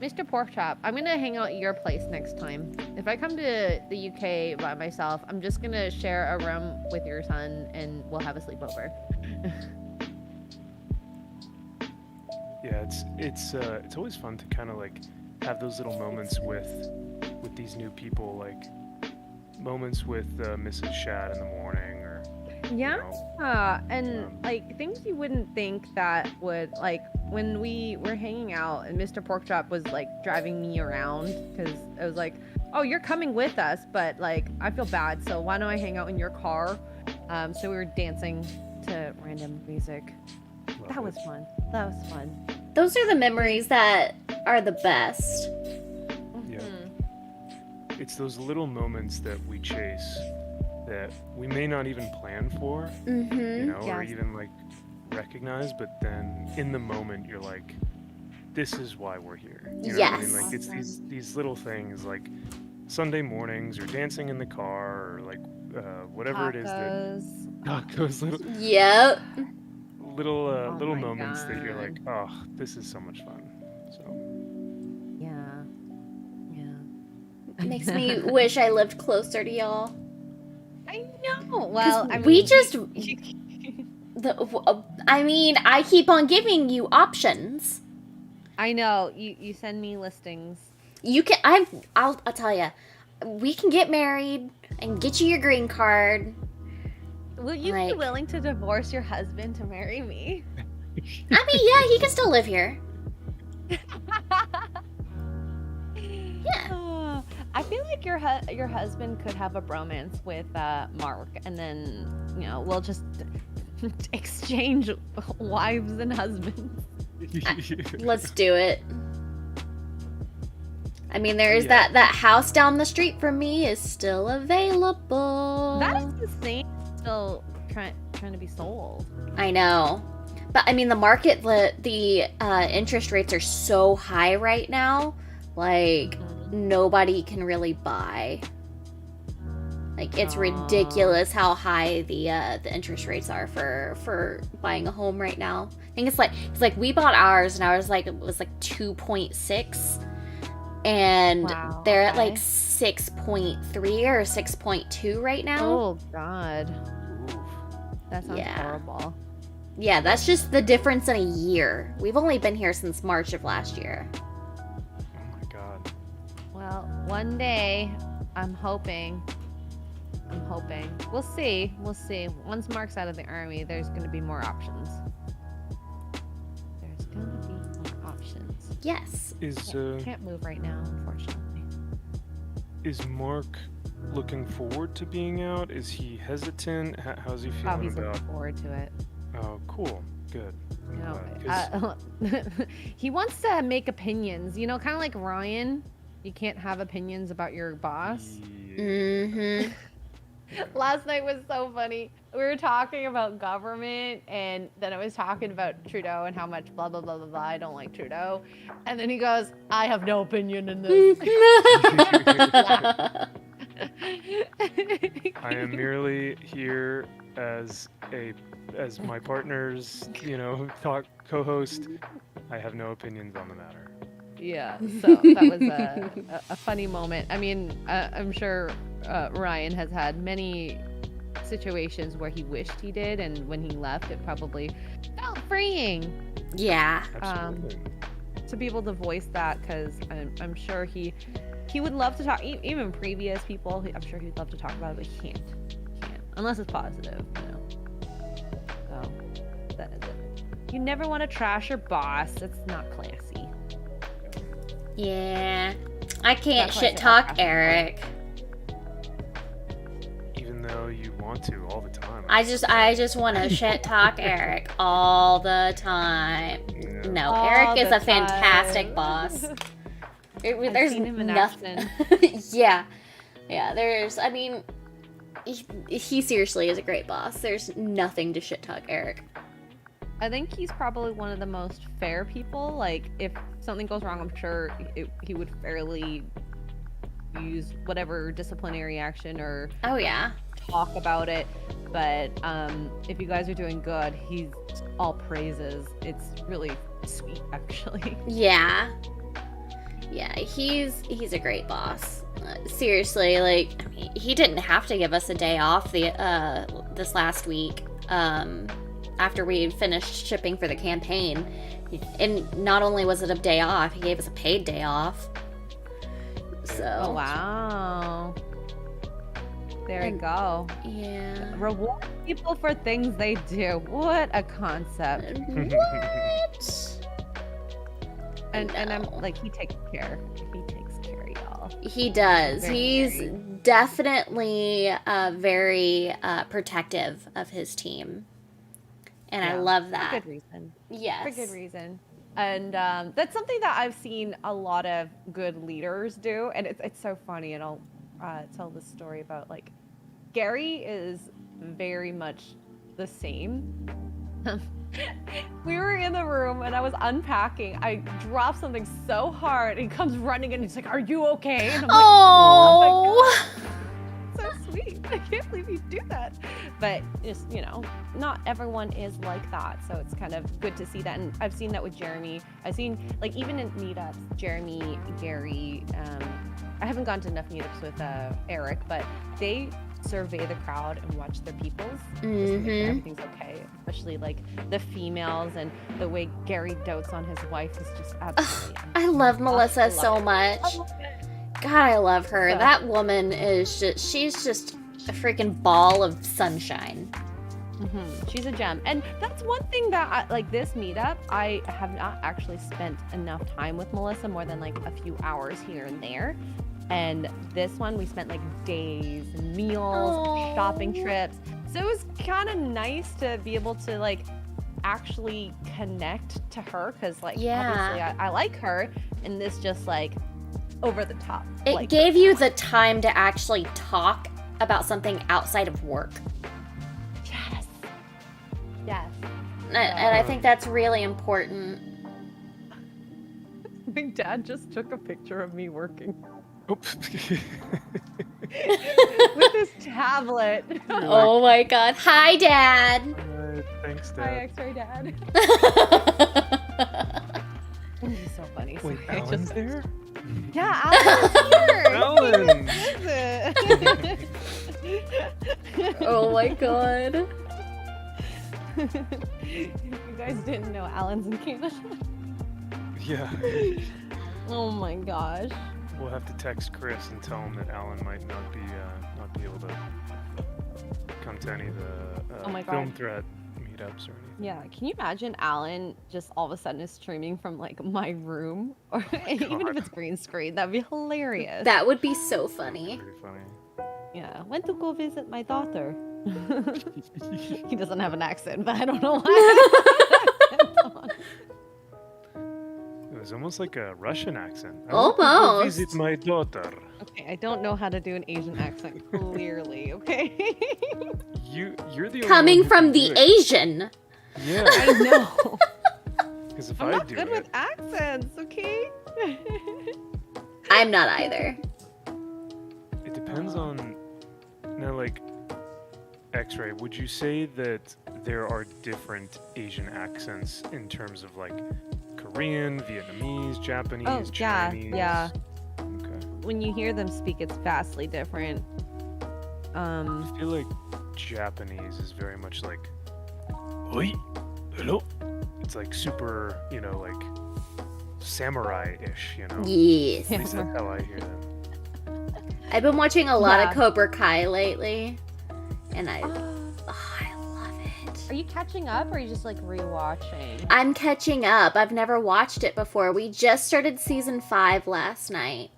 Mr. Porkchop, I'm gonna hang out at your place next time. If I come to the UK by myself, I'm just gonna share a room with your son and we'll have a sleepover. Yeah, it's always fun to kind of like have those little moments with these new people, like moments with Mrs. Shad in the morning, or Yeah, you know, and like things you wouldn't think that would, like when we were hanging out and Mr. Porkchop was like driving me around because it was like, oh, you're coming with us, but like I feel bad, so why don't I hang out in your car? So we were dancing to random music. love That it. was fun. That was fun. Those are the memories that are the best. Yeah. Mhm. It's those little moments that we chase that we may not even plan for, you Mm-hmm. know, or Yes. even like recognize, but then in the moment you're like, this is why we're here. You know what I mean? Yes. Like it's these little things like Sunday mornings or dancing in the car or like whatever it is that tacos, Yep. little Oh little my moments that you're God. like, oh, this is so much fun. So Makes me wish I lived closer to y'all. I know. Well, I mean, we just. I mean, I keep on giving you options. I know. You send me listings. You can. I'll tell you. We can get married and get you your green card. Will you be willing to divorce your husband to marry me? I mean, yeah, he can still live here. Yeah. I feel like your husband could have a bromance with Mark, and then we'll just exchange wives and husbands. Let's do it. I mean, there is that house down the street from me is still available. That is the same. Still trying to be sold. I know, but I mean, the market, the interest rates are so high right now. Like, nobody can really buy. Like, it's ridiculous how high the interest rates are for buying a home right now. I think it's like we bought ours and ours it was like 2.6, and they're at like 6.3 or 6.2 right now. Oh God, that sounds horrible. Yeah, that's just the difference in a year. We've only been here since March of last year. Oh my God. Well, one day, I'm hoping. We'll see. Once Mark's out of the army, there's going to be more options. Yes. Can't move right now, unfortunately. Is Mark looking forward to being out? Is he hesitant? How's he feeling he's about? Looking forward to it. Oh, cool. Good. He wants to make opinions. Kind of like Ryan. You can't have opinions about your boss. Yeah. Mm-hmm. Last night was so funny. We were talking about government, and then I was talking about Trudeau and how much blah, blah, blah, blah, blah, I don't like Trudeau. And then he goes, I have no opinion in this. I am merely here as my partner's, co-host. I have no opinions on the matter. Yeah, so that was a funny moment. I mean, I'm sure Ryan has had many situations where he wished he did, and when he left, it probably felt freeing. Yeah. Absolutely. To be able to voice that, because I'm sure he would love to talk. Even previous people, I'm sure he'd love to talk about it, but he can't unless it's positive. So that is it. You never want to trash your boss. It's not classy. Yeah, I can't shit talk Eric. Even though you want to all the time. I just want to shit talk Eric all the time. Yeah. No, All Eric is the a fantastic time. boss. I've There's seen him in nothing. action. Yeah. I mean, he seriously is a great boss. There's nothing to shit talk Eric. I think he's probably one of the most fair people. Like, if something goes wrong, I'm sure he would fairly use whatever disciplinary action or talk about it. But if you guys are doing good, he's all praises. It's really sweet, actually. Yeah, he's a great boss. Seriously, like, I mean, he didn't have to give us a day off this last week. After we finished shipping for the campaign, and not only was it a day off, he gave us a paid day off. So. Oh, wow. There you go. Yeah. Reward people for things they do. What a concept. What? And I'm like, he takes care. He takes care of y'all. He does. He's definitely very protective of his team. And I love that. For good reason. Yes. For good reason. And that's something that I've seen a lot of good leaders do. And it's so funny. And I'll tell this story about, like, Gary is very much the same. We were in the room and I was unpacking. I dropped something so hard. He comes running and he's like, "Are you okay?" And I'm like, "Oh, so sweet." I can't believe you do that. But just, not everyone is like that. So it's kind of good to see that. And I've seen that with Jeremy. I've seen, like, even in meetups, Jeremy, Gary, I haven't gone to enough meetups with Eric, but they survey the crowd and watch their peoples just to make sure everything's okay. Especially like the females, and the way Gary dotes on his wife is just absolutely I love Melissa so much. I love it. God, I love her. So- That woman is she's just a freaking ball of sunshine. She's a gem. And that's one thing that like this meetup, I have not actually spent enough time with Melissa, more than like a few hours here and there. And this one we spent like days, meals, shopping trips. So it was kind of nice to be able to like actually connect to her, because like obviously I like her, and this just like over the top. It like gave you the time to actually talk about something outside of work. Yes. And I think that's really important. My dad just took a picture of me working Oops. with his tablet. Oh my God. Hi, Dad. Thanks, Hi, Dad. X-ray dad. He's so funny. Wait, Sorry, Alan's there? Yeah, Alan's Alan! here. Oh my God. You guys didn't know Alan's in Canada. Yeah. Oh my gosh. We'll have to text Chris and tell him that Alan might not be able to come to any of the Oh my film God. threat meetups or anything. Yeah, can you imagine Alan just all of a sudden is streaming from like my room, or even if God. it's green screen? That'd be hilarious. That would be so funny. Pretty funny. Yeah, went to go visit my daughter. He doesn't have an accent, but I don't know why. It was almost like a Russian accent. Almost. I want to visit my daughter. Okay, I don't know how to do an Asian accent clearly, okay? You're the only Coming one who from can the do it. Asian. Yeah, I know. because if I'm I not do good it, with accents, okay? I'm not either. it depends on. Now, like, X-Ray, would you say that there are different Asian accents in terms of like Korean, Vietnamese, Japanese, Oh, yeah, Chinese? yeah. Okay. When you hear them speak, it's vastly different. I feel like Japanese is very much like, oi, hello. It's like super, like samurai-ish, Yes. At least that's how I hear them. I've been watching a lot Yeah. of Cobra Kai lately, and I Oh, love it. are you catching up, or are you just like rewatching? I'm catching up. I've never watched it before. We just started season 5 last night,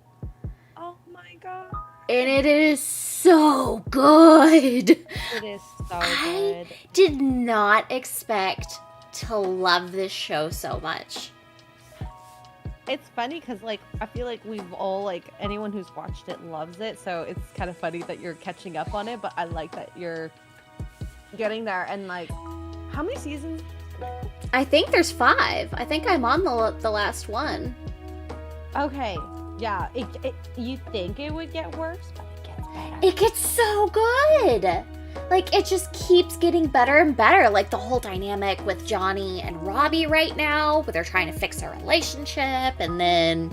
Oh my god. and it is so good. It is so I- good. Did not expect to love this show so much. It's funny because like I feel like we've all like anyone who's watched it loves it, so it's kind of funny that you're catching up on it. But I like that you're getting there. And like, how many seasons? I think there's 5. I think I'm on the last one. Okay, yeah. You think it would get worse, but it gets better. It gets so good. Like, it just keeps getting better and better. Like, the whole dynamic with Johnny and Robbie right now, where they're trying to fix their relationship, and then,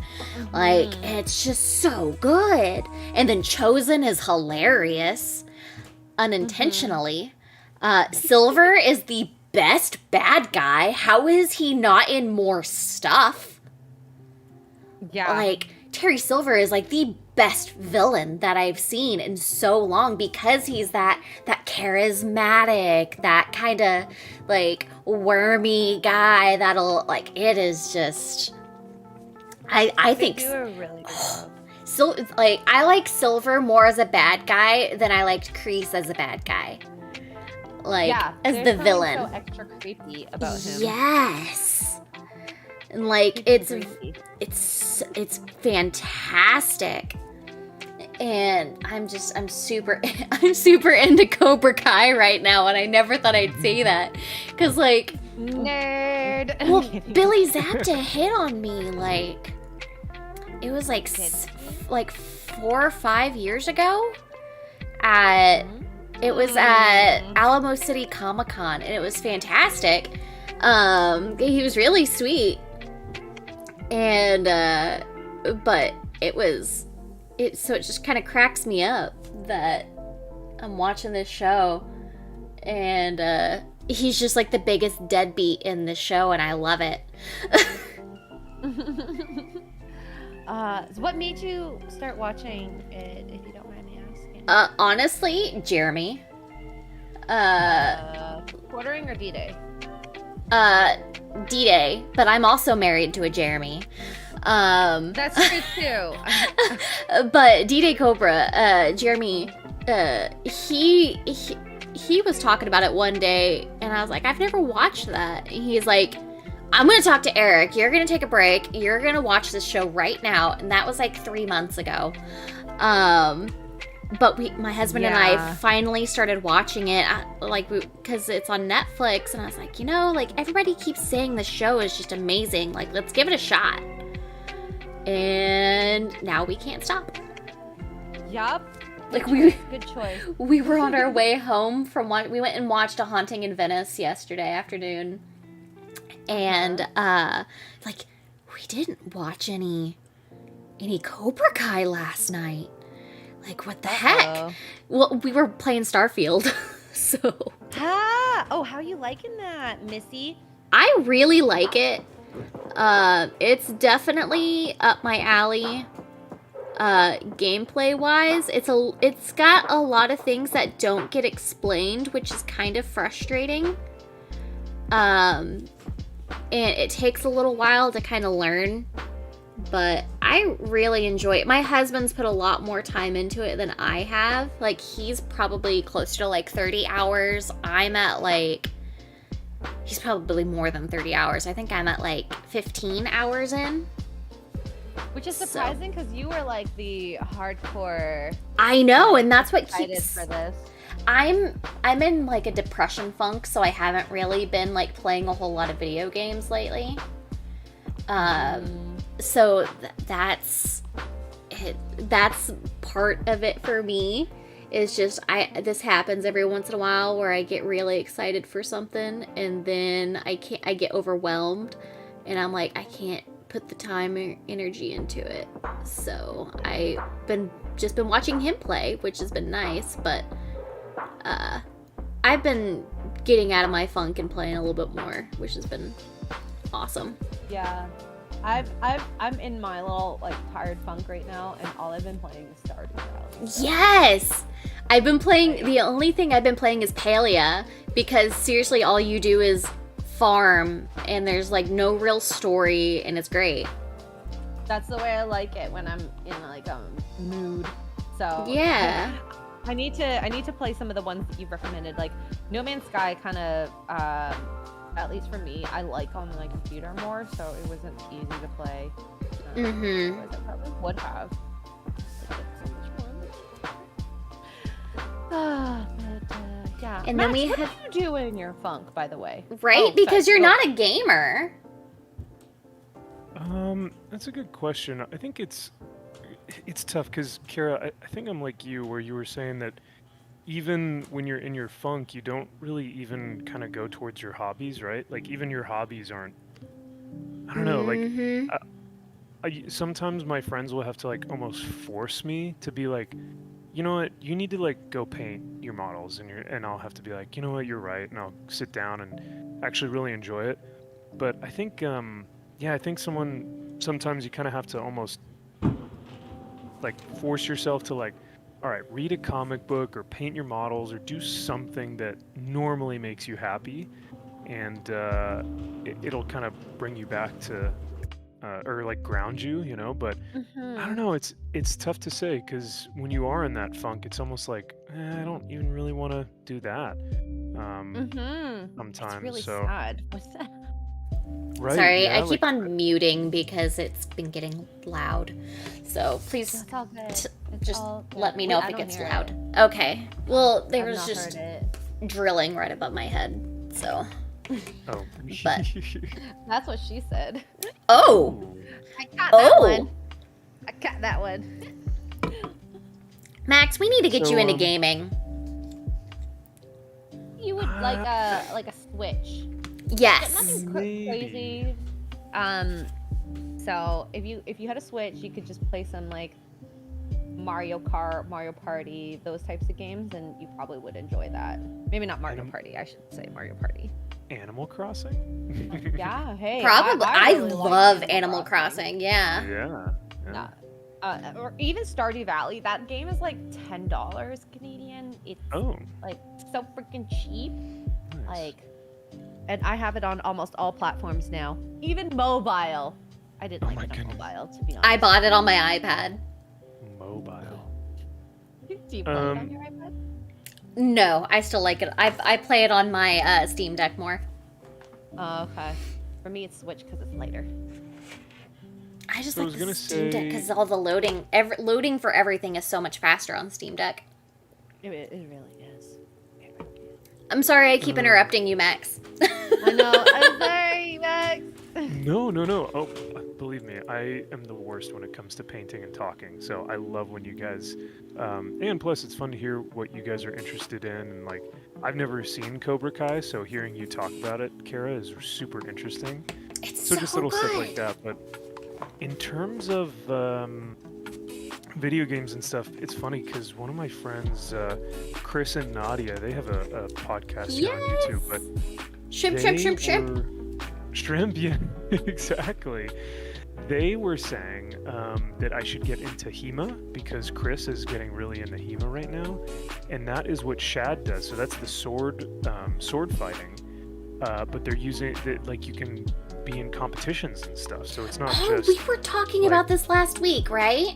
like, it's just so good. And then Chosen is hilarious, unintentionally. Silver is the best bad guy. How is he not in more stuff? Yeah. Like, Terry Silver is like the best villain that I've seen in so long, because he's that charismatic, that kind of like wormy guy that'll like, it is just I think they do a really good job. so like I like Silver more as a bad guy than I liked Kreese as a bad guy. Like, Yeah, as there's the something villain. so extra creepy about him. Yes. And like Creepy, it's creepy. it's fantastic. And I'm super into Cobra Kai right now, and I never thought I'd say that, because like, Nerd. I'm well, kidding. Billy Zapta hit on me like it was like Did like 4 or 5 years ago, at it was at Alamo City Comic Con, and it was fantastic. He was really sweet, and but so it just kind of cracks me up that I'm watching this show, and he's just like the biggest deadbeat in the show, and I love it. So what made you start watching it, if you don't mind me asking? Honestly, Jeremy. Quartering or D-Day? D-Day, but I'm also married to a Jeremy. That's true too. But D-Day Cobra, Jeremy, he was talking about it one day, and I was like, I've never watched that. And he's like, I'm gonna talk to Eric. You're gonna take a break. You're gonna watch this show right now. And that was like 3 months ago. But my husband and I finally started watching it, because it's on Netflix, and I was like, like everybody keeps saying the show is just amazing. Like, let's give it a shot. And now we can't stop. Yup. Like good choice. We were on our way home from we went and watched A Haunting in Venice yesterday afternoon, and we didn't watch any Cobra Kai last night. Like, what the heck? Well, we were playing Starfield, so. Oh, how are you liking that, Missy? I really like it. It's definitely up my alley. Gameplay wise, it's got a lot of things that don't get explained, which is kind of frustrating. And it takes a little while to kind of learn, but I really enjoy it. My husband's put a lot more time into it than I have. Like, he's probably closer to like 30 hours. I'm at he's probably more than 30 hours. I think I'm at like 15 hours in. Which is surprising because you were like the hardcore. I know, and that's what keeps. For this. I'm in like a depression funk, so I haven't really been like playing a whole lot of video games lately. So that's it. That's part of it for me. Is just this happens every once in a while where I get really excited for something, and then I get overwhelmed, and I'm like, I can't put the time or energy into it. So I've been watching him play, which has been nice, but I've been getting out of my funk and playing a little bit more, which has been awesome. Yeah. I'm in my little like tired funk right now, and all I've been playing is Stardew Valley. Yes! I've been playing, the only thing I've been playing is Palia, because seriously all you do is farm, and there's like no real story, and it's great. That's the way I like it when I'm in like a mood. So yeah, I need to play some of the ones that you've recommended. Like No Man's Sky kind of at least for me, I like on my computer more, so it wasn't easy to play. Otherwise I probably would have. Yeah. And Max, then we what have do you do in your funk, by the way? right, because you're not a gamer. That's a good question. I think it's tough because, Kara, I think I'm like you, where you were saying that even when you're in your funk, you don't really even kind of go towards your hobbies, right? Like, even your hobbies aren't, I don't know, like, sometimes my friends will have to, like, almost force me to be like, you know what, you need to, like, go paint your models, and I'll have to be like, you know what, you're right, and I'll sit down and actually really enjoy it. But I think, I think sometimes you kind of have to almost, like, force yourself to, like, all right, read a comic book or paint your models or do something that normally makes you happy, and it'll kind of bring you back to, or like ground you, you know. But I don't know, it's tough to say, because when you are in that funk, it's almost like I don't even really want to do that. Sometimes it's really so. sad. What's that? Right, Sorry, yeah, I keep on muting because it's been getting loud. So please It's all good. just all good. let me know Wait, if I it don't gets hear loud. it. Okay. Well, there I've was not just heard it. drilling right above my head. So. Oh. But- That's what she said. Oh. I got that Oh. one. I got that one. Max, we need to get So, you into gaming. You would like a Switch. Yes. Nothing Maybe. crazy. So if you had a Switch, you could just play some like Mario Kart, Mario Party, those types of games, and you probably would enjoy that. Maybe not Mario Party, I should say Mario Party. Animal Crossing? Yeah, hey. Probably. I really like love Animal Crossing. Yeah. Yeah. Yeah. Or even Stardew Valley. That game is like $10 Canadian. It's Oh, like so freaking cheap. nice. Like, and I have it on almost all platforms now, even mobile. I didn't Oh like my it on goodness. mobile, to be honest. I bought it on my iPad. Mobile. Do you play it on your iPad? No, I still like it. I play it on my Steam Deck more. Oh, okay. For me, it's Switch because it's lighter. I just I like was the gonna Steam Deck say- because all the loading for everything is so much faster on Steam Deck. It really is. It really is. I'm sorry I keep interrupting you, Max. I know. I'm sorry, Max. No. Oh, believe me, I am the worst when it comes to painting and talking. So I love when you guys, and plus it's fun to hear what you guys are interested in. And like, I've never seen Cobra Kai, so hearing you talk about it, Kara, is super interesting. It's So just little good. stuff like that. But in terms of video games and stuff, it's funny because one of my friends, Chris and Nadia, they have a podcast here on YouTube, but Shrimp. Shrimp, yeah, exactly. They were saying that I should get into HEMA because Chris is getting really into HEMA right now, and that is what Shad does. So that's the sword fighting, but they're using that like you can be in competitions and stuff. So it's not Oh, just. we were talking like- about this last week, right?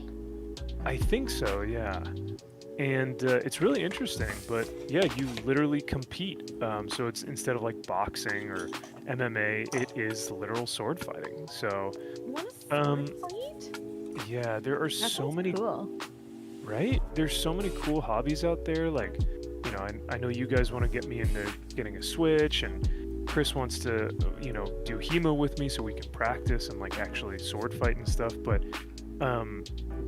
I think so, yeah. And it's really interesting, but yeah, you literally compete. So it's instead of like boxing or MMA, it is literal sword fighting. So What a sword fight? yeah, there are That so sounds many, cool. right? There's so many cool hobbies out there. Like, you know, I know you guys want to get me into getting a Switch, and Chris wants to, you know, do HEMA with me so we can practice and like actually sword fight and stuff. But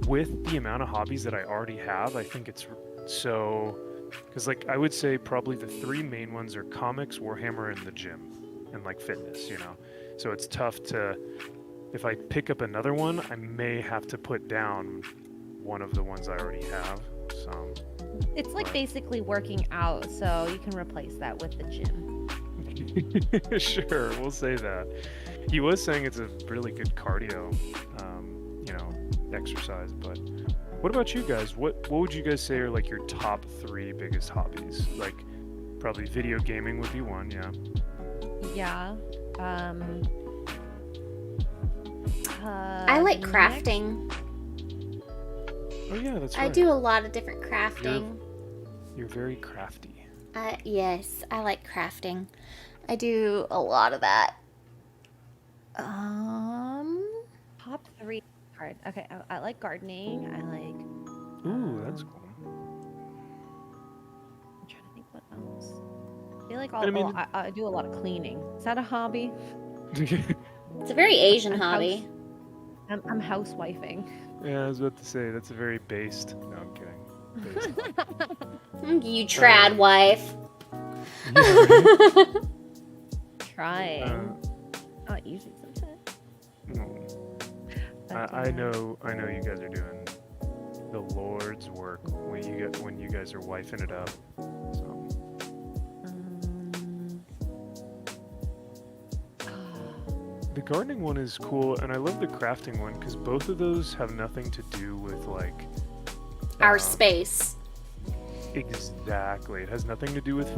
with the amount of hobbies that I already have, I think it's so, because like I would say probably the three main ones are comics, Warhammer, and the gym, and like fitness, you know. So it's tough to, if I pick up another one, I may have to put down one of the ones I already have. So It's like Right. basically working out, so you can replace that with the gym. sure, we'll say that. He was saying it's a really good cardio, you know, exercise. But what about you guys? What would you guys say are like your top three biggest hobbies? Like, probably video gaming would be one, yeah. Yeah. I like next- crafting. Oh yeah, that's right. I do a lot of different crafting. You're very crafty. Yes, I like crafting. I do a lot of that. Top three hard. Okay, I like gardening. I like. Ooh, that's cool. I'm trying to think what else. I feel like I mean- I do a lot of cleaning. Is that a hobby? It's a very Asian I'm hobby. I'm housewifing. Yeah, I was about to say that's a very based. No, I'm kidding. Based You trad wife. yeah, right? Trying. Not easy sometimes. But, I know you guys are doing the Lord's work when you guys are wifing it up. So the gardening one is cool, and I love the crafting one because both of those have nothing to do with like Our um, space. Exactly, it has nothing to do with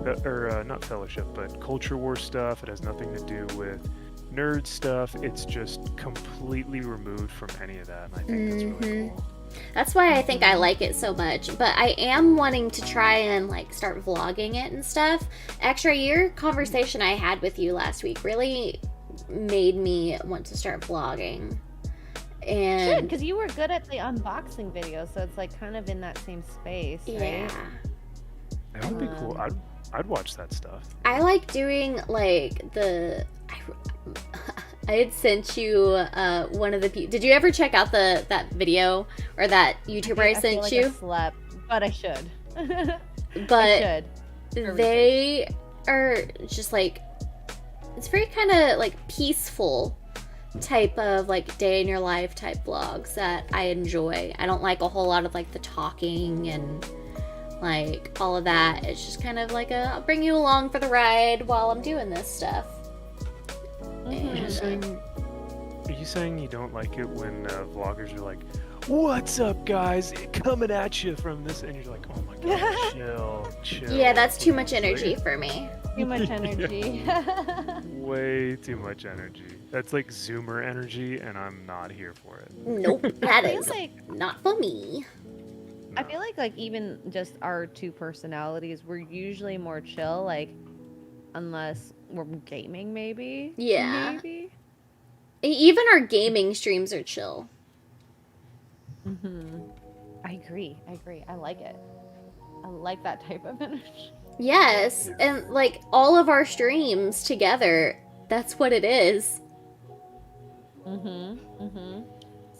not fellowship, but culture war stuff. It has nothing to do with nerd stuff. It's just completely removed from any of that, and I think that's really cool. That's why I think I like it so much. But I am wanting to try and like start vlogging it and stuff. Actually, your conversation I had with you last week really made me want to start vlogging. Good, And because you were good at the unboxing videos, so it's like kind of in that same space, yeah, right? That would be cool. I'd watch that stuff. I like doing like I had sent you one of the. Did you ever check out that video or that YouTuber I feel sent like you? I slept. But I should. I But should. For they are just like, it's very kind of like peaceful type of like day in your life type vlogs that I enjoy. I don't like a whole lot of like the talking and like all of that. It's just kind of like I'll bring you along for the ride while I'm doing this stuff. Are you And, saying you don't like it when vloggers are like, "What's up, guys? Coming at you from this," and you're like, "Oh my god, chill." yeah, that's too much energy for me. Too much energy. Way too much energy. That's like Zoomer energy, and I'm not here for it. Nope, that I feel is like not for me. I feel like even just our two personalities, we're usually more chill, like unless we're gaming, maybe. Yeah. Maybe. Even our gaming streams are chill. I agree. I like it. I like that type of energy. Yes, and like all of our streams together, that's what it is.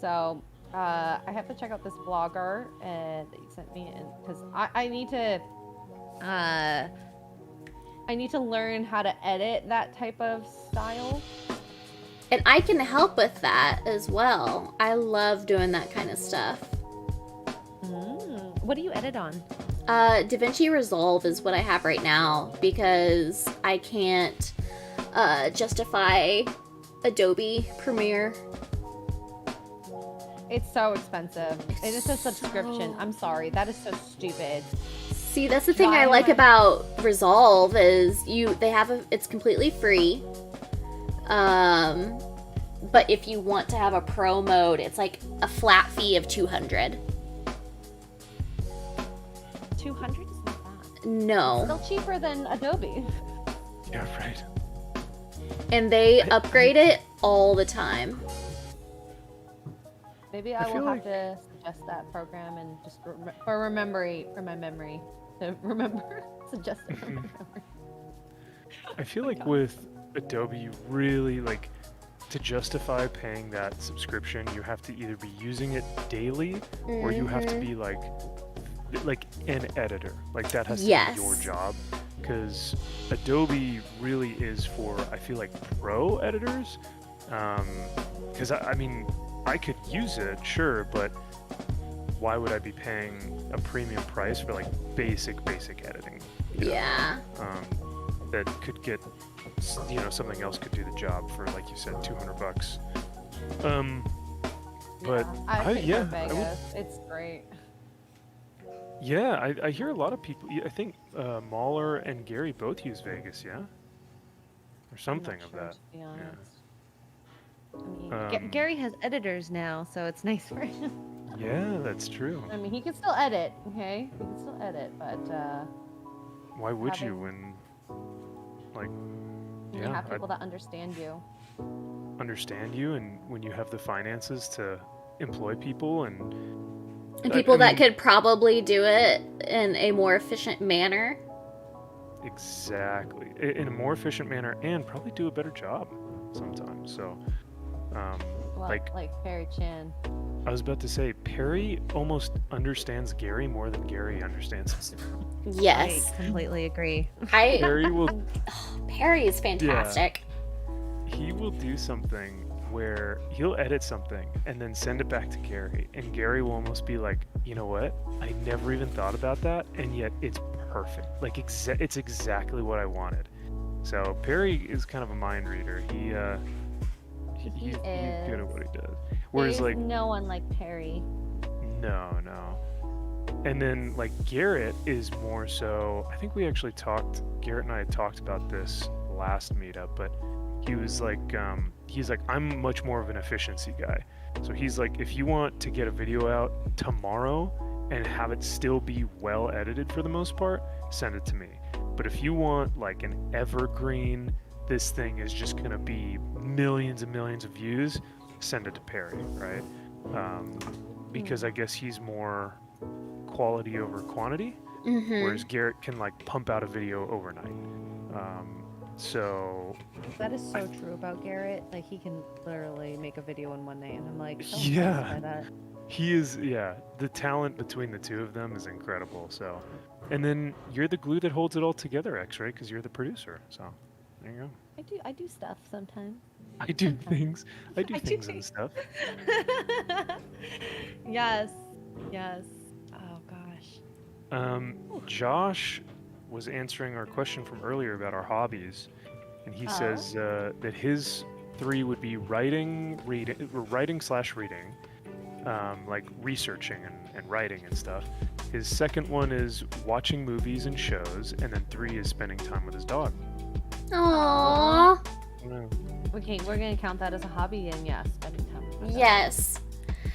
So, I have to check out this blogger that you sent me, because I need to learn how to edit that type of style. And I can help with that as well. I love doing that kind of stuff. What do you edit on? DaVinci Resolve is what I have right now because I can't justify Adobe Premiere. It's so expensive. It is a subscription. I'm sorry. That is so stupid. See, that's the thing Why I am like I- about Resolve is it's completely free. But if you want to have a pro mode, it's like a flat fee of $200. 200 is not bad. No. Still cheaper than Adobe. Yeah, right. And they upgrade it all the time. Maybe I I feel will have like- to suggest that program and just for my memory to remember. Suggest it for my memory. I feel like with Adobe, you really like to justify paying that subscription. You have to either be using it daily, or you have to be like an editor. Like that has to Yes. be your job. Because Adobe really is for, I feel like, pro editors. Because I mean, I could use it, sure, but why would I be paying a premium price for like basic editing? you know? Yeah. That could get, something else could do the job for, like you said, $200. But I think yeah, for I would- Vegas, it's great. yeah, I hear a lot of people. I think Mahler and Gary both use Vegas, yeah, or something I'm not of sure, that. to be honest. I mean, Um, Gary has editors now, so it's nice for him. Yeah, that's true. I mean, he can still edit, okay? He can still edit, but Why would you having- when, like, you yeah, have I people that understand you. understand you, and when you have the finances to employ people and People I that mean- could probably do it in a more efficient manner. exactly in a more efficient manner and probably do a better job sometimes. So, Well, like like Perry Chan. I was about to say, Perry almost understands Gary more than Gary understands him. Yes. I completely agree. Perry will Perry is fantastic. he will do something where he'll edit something and then send it back to Gary, and Gary will almost be like, you know what? I never even thought about that, and yet it's perfect. Like it's exactly what I wanted. So Perry is kind of a mind reader. He's good at is. what he does. Whereas There's like no one like Perry. no. And then like Garrett is more so. I think we actually talked. Garrett and I had talked about this last meetup, but he was like, I'm much more of an efficiency guy. So he's like, if you want to get a video out tomorrow and have it still be well edited for the most part, send it to me. But if you want like an evergreen, this thing is just gonna be millions and millions of views, send it to Perry, right? Because I guess he's more quality over quantity, whereas Garrett can like pump out a video overnight. So That is so true about Garrett. Like, he can literally make a video in one night, and I'm like, so Yeah. impressed by that. He is, yeah. The talent between the two of them is incredible. So, and then you're the glue that holds it all together, X-Ray, because you're the producer. So, there you go. I do stuff sometimes. I do Sometimes. things. I do I do things and things. stuff. Yes. Yes. Oh gosh. Josh was answering our question from earlier about our hobbies, and he Oh. says that his 3 would be writing, writing/reading, like researching and writing and stuff. His second one is watching movies and shows, and then 3 is spending time with his dog. Aww. Yeah. Okay, we're gonna count that as a hobby, and yes, spending time with my dog. Yes.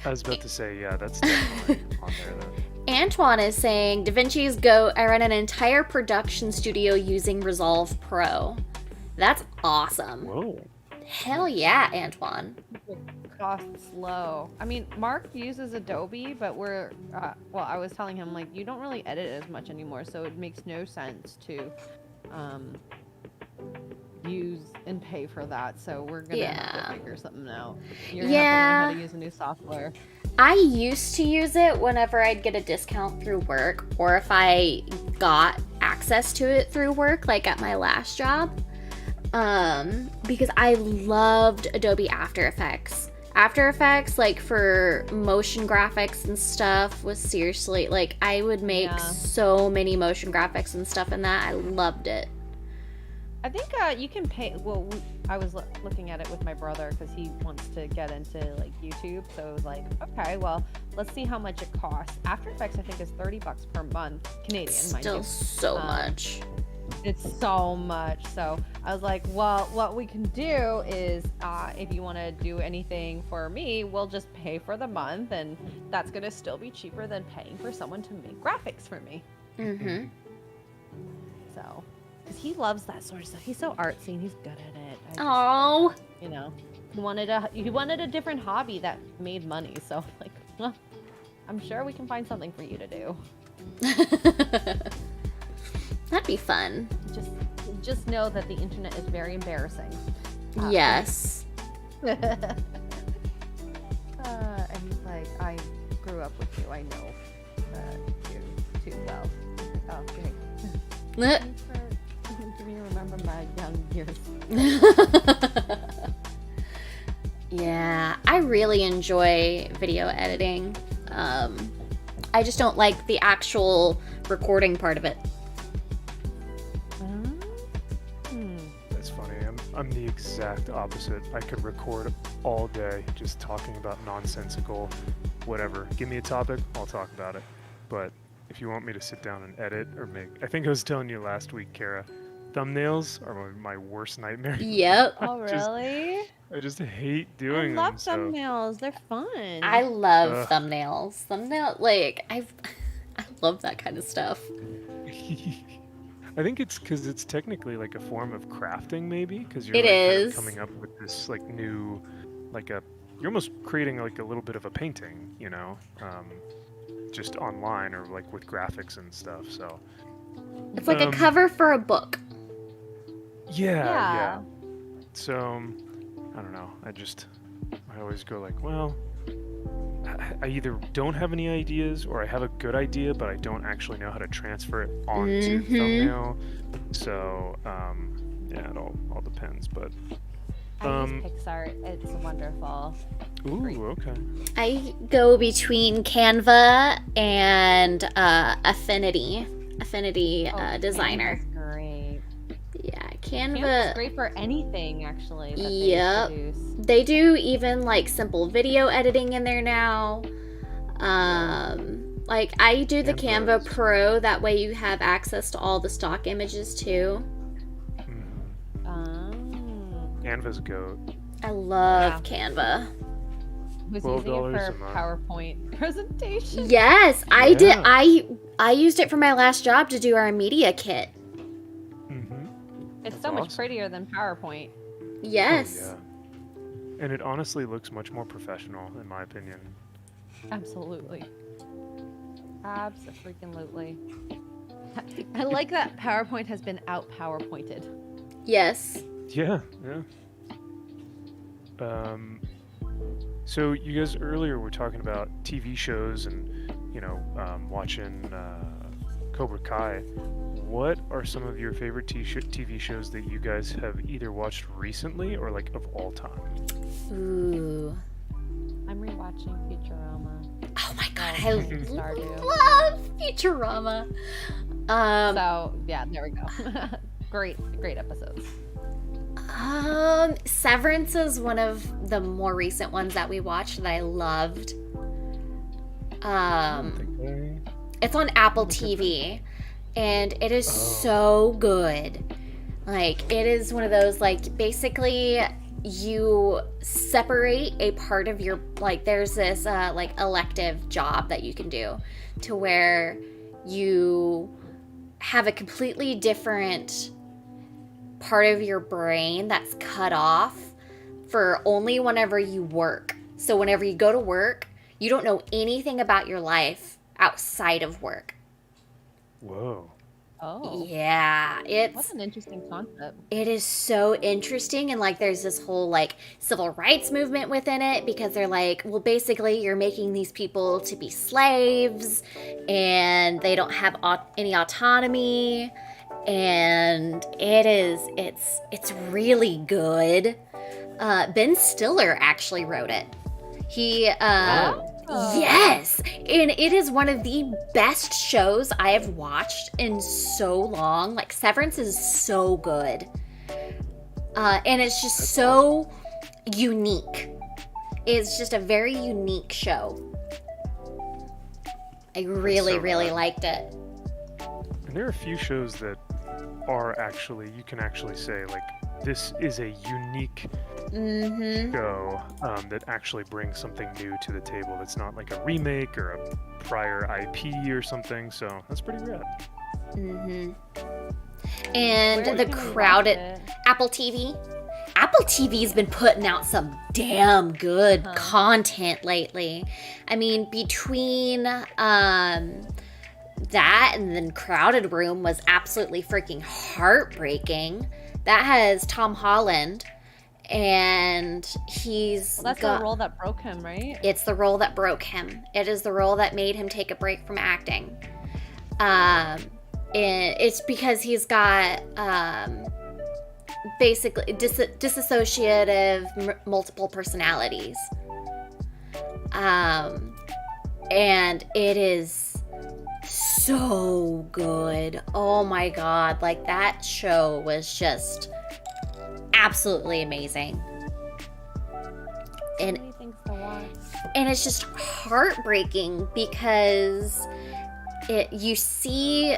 I was about to say, yeah, that's definitely on there then. Antoine is saying, Da Vinci's GOAT. I run an entire production studio using Resolve Pro. That's awesome. Whoa. Hell yeah, Antoine. Costs low. I mean, Mark uses Adobe, but we're well, I was telling him like you don't really edit as much anymore, so it makes no sense to use and pay for that. So we're gonna have Yeah. to figure something out. You're gonna have to learn how to use a new software. I used to use it whenever I'd get a discount through work, or if I got access to it through work, like at my last job. Because I loved Adobe After Effects. After Effects, like for motion graphics and stuff, was seriously like I would make Yeah. so many motion graphics and stuff in that. I loved it. I think you can pay. Well, I was looking at it with my brother because he wants to get into like YouTube. So it was like, okay, well, let's see how much it costs. After Effects, I think, is $30 per month, Canadian, mind Still you. so much. It's so much. So I was like, well, what we can do is, if you want to do anything for me, we'll just pay for the month, and that's gonna still be cheaper than paying for someone to make graphics for me. Mm-hmm. So. Because he loves that sort of stuff. He's so artsy and he's good at it. Oh. You know, he wanted a different hobby that made money. So like, well, I'm sure we can find something for you to do. That'd be fun. Just know that the internet is very embarrassing. Yes. And he's like, I grew up with you. I know you too well. Oh, great. Thanks for me remember my young years. Yeah, I really enjoy video editing. I just don't like the actual recording part of it. That's funny. I'm the exact opposite. I could record all day just talking about nonsensical whatever. Give me a topic, I'll talk about it. But if you want me to sit down and edit or make, I think I was telling you last week, Kara, thumbnails are my worst nightmare. Yep. Oh, really? I just hate doing I love them. thumbnails. They're fun. I love Ugh. thumbnails. I love that kind of stuff. I think it's because it's technically like a form of crafting, maybe, because you're It like kind of is. coming up with this like new, you're almost creating like a little bit of a painting, you know, just online or like with graphics and stuff. So It's like a cover for a book. yeah. So I don't know. I always go like, well, I either don't have any ideas or I have a good idea, but I don't actually know how to transfer it onto thumbnail. So, yeah, it all depends. But I use Pixar. It's wonderful. ooh, okay. I go between Canva and Affinity Designer. Canva's great. Yeah, Canva's Canva. great for anything, actually. That Yep. they produce. They do even like simple video editing in there now. Like I do the Canva Canva is- Pro. That way you have access to all the stock images too. Canva's goat. I love Canva. Who's using it $12 for a month. PowerPoint presentation? Yes, I did. Yeah. I used it for my last job to do our media kit. It's That's so much awesome. prettier than PowerPoint. Yes. Oh, yeah. And it honestly looks much more professional, in my opinion. Absolutely. Absolutely. I like that PowerPoint has been out PowerPointed. Yes. Yeah. So you guys earlier were talking about TV shows and watching Cobra Kai. What are some of your favorite TV shows that you guys have either watched recently or like of all time? Ooh. I'm rewatching Futurama. Oh my god, Oh, I Stardew. love Futurama. So yeah, there we go. Great episodes. Severance is one of the more recent ones that we watched that I loved. It's on Apple TV, and it is so good. Like, it is one of those, like, basically you separate a part of your, like, there's this like elective job that you can do to where you have a completely different part of your brain that's cut off for only whenever you work. So whenever you go to work, you don't know anything about your life outside of work. Whoa. Oh. Yeah, What an interesting concept. it is so interesting, and like there's this whole like civil rights movement within it, because they're like, well, basically you're making these people to be slaves and they don't have any autonomy, and it's really good. Ben Stiller actually wrote it. He yes, and it is one of the best shows I have watched in so long. Like, Severance is so good, and it's just so unique. It's just a very unique show. I really, really liked it. And there are a few shows that are actually, you can actually say, like, this is a unique show that actually brings something new to the table. That's not like a remake or a prior IP or something. So that's pretty rad. And Where the can we watch crowded it? Apple TV. Apple TV's been putting out some damn good content lately. I mean, between that and then Crowded Room was absolutely freaking heartbreaking. That has Tom Holland, and he's Well, that's got, the role that broke him, right? it's the role that broke him. It is the role that made him take a break from acting. And it's because he's got basically dissociative multiple personalities. And it is so good. Oh my god, like, that show was just absolutely amazing. So And many things to watch. and it's just heartbreaking because you see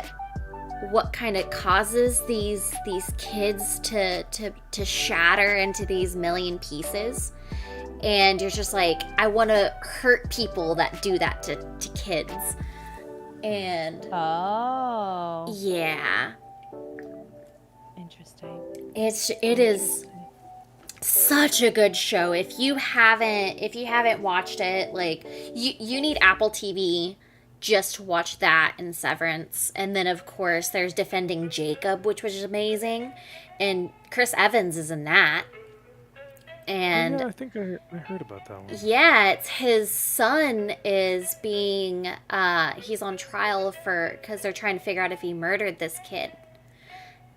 what kind of causes these kids to shatter into these million pieces, and you're just like, I want to hurt people that do that to kids. And Oh, yeah, interesting. it is such a good show. If you haven't watched it, like, you need Apple TV just to watch that and Severance. And then of course there's Defending Jacob, which was amazing, and Chris Evans is in that. And yeah, I think I heard about that one. yeah, it's his son is being he's on trial because they're trying to figure out if he murdered this kid.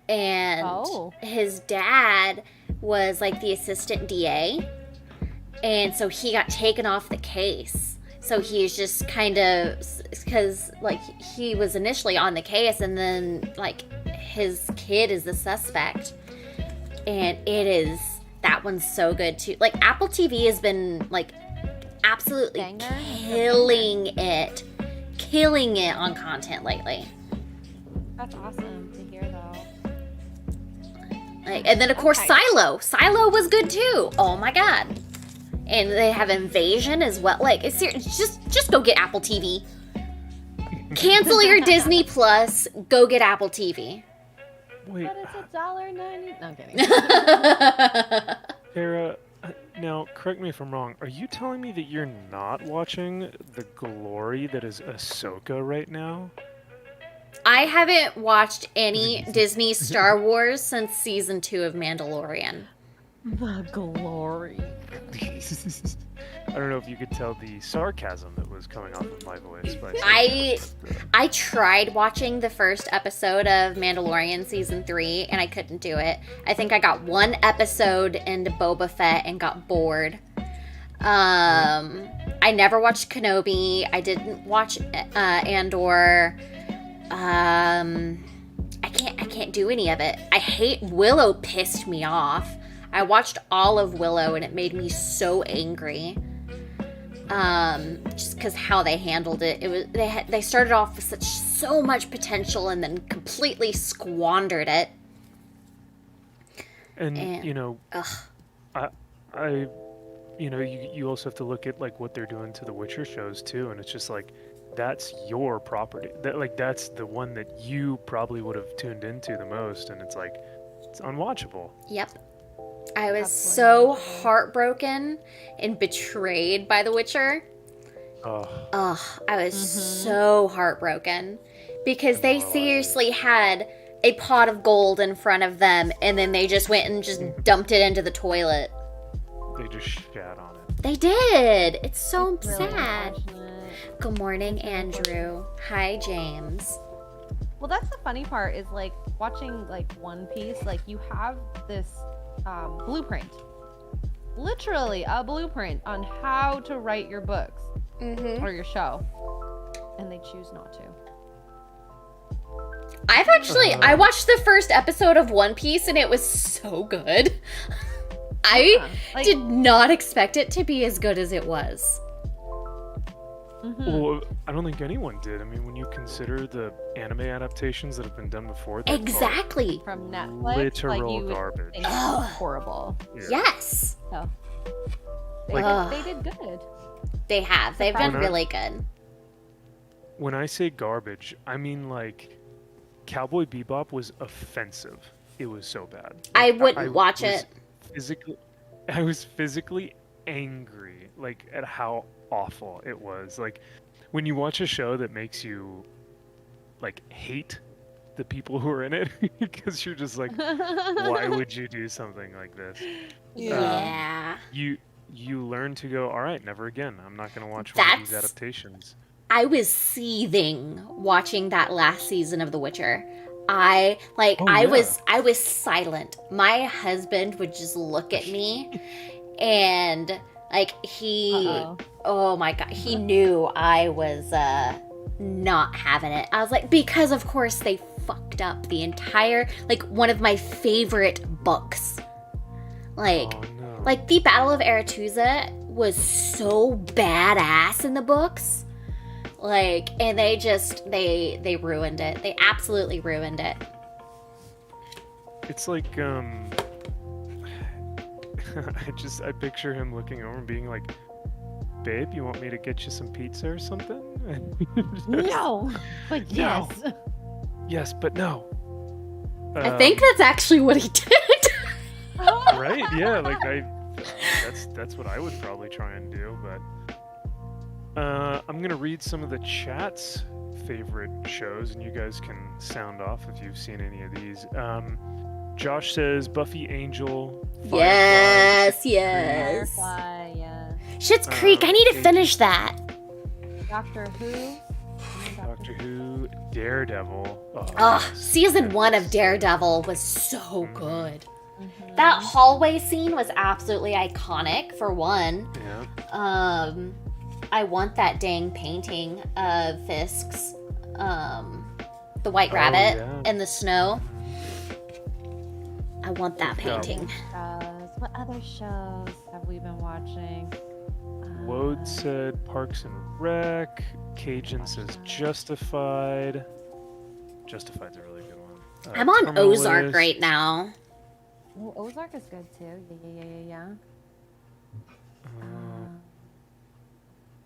And his dad was like the assistant DA, and so he got taken off the case. So he's just kind of, because like he was initially on the case, and then like his kid is the suspect, and that one's so good too. Like, Apple TV has been like absolutely killing it on content lately. That's awesome to hear, though. Like, and then of course Silo was good too. Oh my god. And they have Invasion as well. Like, it's just go get Apple TV. Cancel your Disney Plus. Go get Apple TV. Wait, But it's $1.90. No, I'm kidding. Sarah, now correct me if I'm wrong. Are you telling me that you're not watching the glory that is Ahsoka right now? I haven't watched any Disney Star Wars since season 2 of Mandalorian. The glory. I don't know if you could tell the sarcasm that was coming off of my voice. By I tried watching the first episode of Mandalorian season 3 and I couldn't do it. I think I got one episode into Boba Fett and got bored. I never watched Kenobi. I didn't watch Andor. I can't do any of it. I hate Willow. Pissed me off. I watched all of Willow and it made me so angry. Just because how they handled it. It was they started off with so much potential and then completely squandered it. And you know, ugh. I you know, you also have to look at like what they're doing to the Witcher shows too, and it's just like that's your property. That's the one that you probably would have tuned into the most, and it's like it's unwatchable. Yep. I was so heartbroken and betrayed by The Witcher. Oh. I was so heartbroken because they seriously had a pot of gold in front of them and then they just went and just dumped it into the toilet. They just shat on it. They did. It's so It's really sad. unfortunate. Good morning, Andrew. Hi, James. Well, that's the funny part is like watching like One Piece. Like you have this blueprint, literally a blueprint on how to write your books or your show, and they choose not to. I watched the first episode of One Piece and it was so good. I did not expect it to be as good as it was. Well, I don't think anyone did. I mean, when you consider the anime adaptations that have been done before, Exactly. From Netflix, literal like you garbage. would think it's horrible. Yeah. Yes. So they did good. They have. They've done When I- really good. When I say garbage, I mean like Cowboy Bebop was offensive. It was so bad. I Like, wouldn't watch was it. I was physically angry, like at how awful it was. Like when you watch a show that makes you like hate the people who are in it because you're just like, why would you do something like this? Yeah. You learn to go, all right, never again. I'm not going to watch one of these That's- adaptations. I was seething watching that last season of The Witcher. I was silent. My husband would just look at me and like oh my god, he knew I was not having it. I was like, because of course they fucked up the entire, like, one of my favorite books. Like, Oh, no. like the Battle of Aretusa was so badass in the books. Like, and they ruined it. They absolutely ruined it. It's like, I picture him looking over and being like, babe, you want me to get you some pizza or something? No, but yes. No. Yes, but no. I think that's actually what he did. Right? Yeah, like that's what I would probably try and do, but I'm gonna read some of the chat's favorite shows, and you guys can sound off if you've seen any of these. Josh says Buffy, Angel, Firefly, Yes. Firefly, yeah. Schitt's Creek. I need to finish that. Doctor Who. Doctor Who, Daredevil. Ugh, yes. season 1 of Daredevil was so good. That hallway scene was absolutely iconic, for one. Yeah. I want that dang painting of Fisk's, the White Rabbit yeah. in the snow. I want that Yeah. painting. What other shows have we been watching? Wode said Parks and Rec. Cajun says Justified. Justified's a really good one. I'm on Terminal Ozark List. right now. Oh, Ozark is good too. Yeah.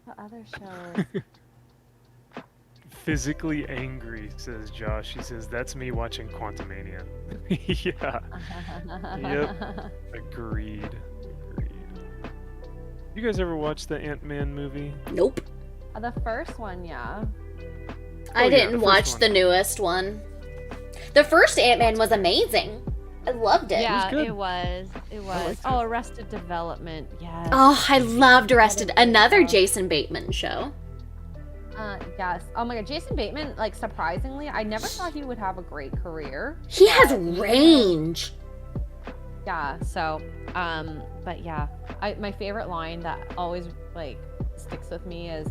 What other shows? Physically angry, says Josh. He says, that's me watching Quantumania. Yeah. Yep. Agreed. You guys ever watch the Ant-Man movie? Nope. The first one, yeah. I yeah, didn't the first watch one. the newest one. The first Ant-Man was amazing. I loved it. Yeah, good. it was. It was. liked Oh, it. Arrested Development. Yes. Oh, I loved Arrested. What a great Another show. Jason Bateman show. Yes. Oh my God, Jason Bateman. Like surprisingly, I never thought he would have a great career. He has But range. Yeah. So, but yeah, my favorite line that always like sticks with me is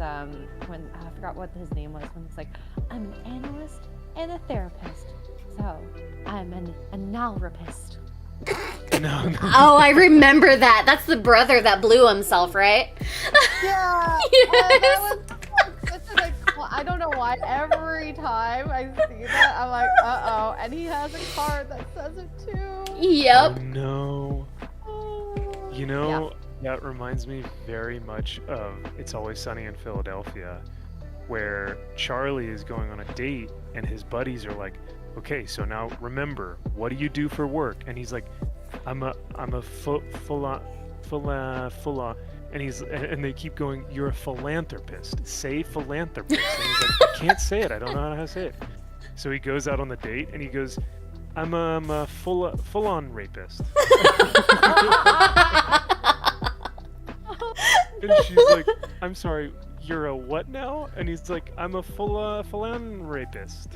when I forgot what his name was, when it's like, I'm an analyst and a therapist, so I'm an analrapist. No, no. Oh, I remember that. That's the brother that blew himself, right? Yeah. Yes. That was such a like. Well, I don't know why. Every time I see that, I'm like, uh oh. And he has a card that says it too. Yep. Oh, no. Oh. You know, that reminds me very much of It's Always Sunny in Philadelphia, where Charlie is going on a date and his buddies are like, okay, so now remember, what do you do for work? And he's like, I'm a full on, and they keep going, you're a philanthropist. Say philanthropist. And he's like, I can't say it. I don't know how to say it. So he goes out on the date and he goes, I'm a full on rapist. And she's like, I'm sorry, you're a what now? And he's like, I'm a full on rapist.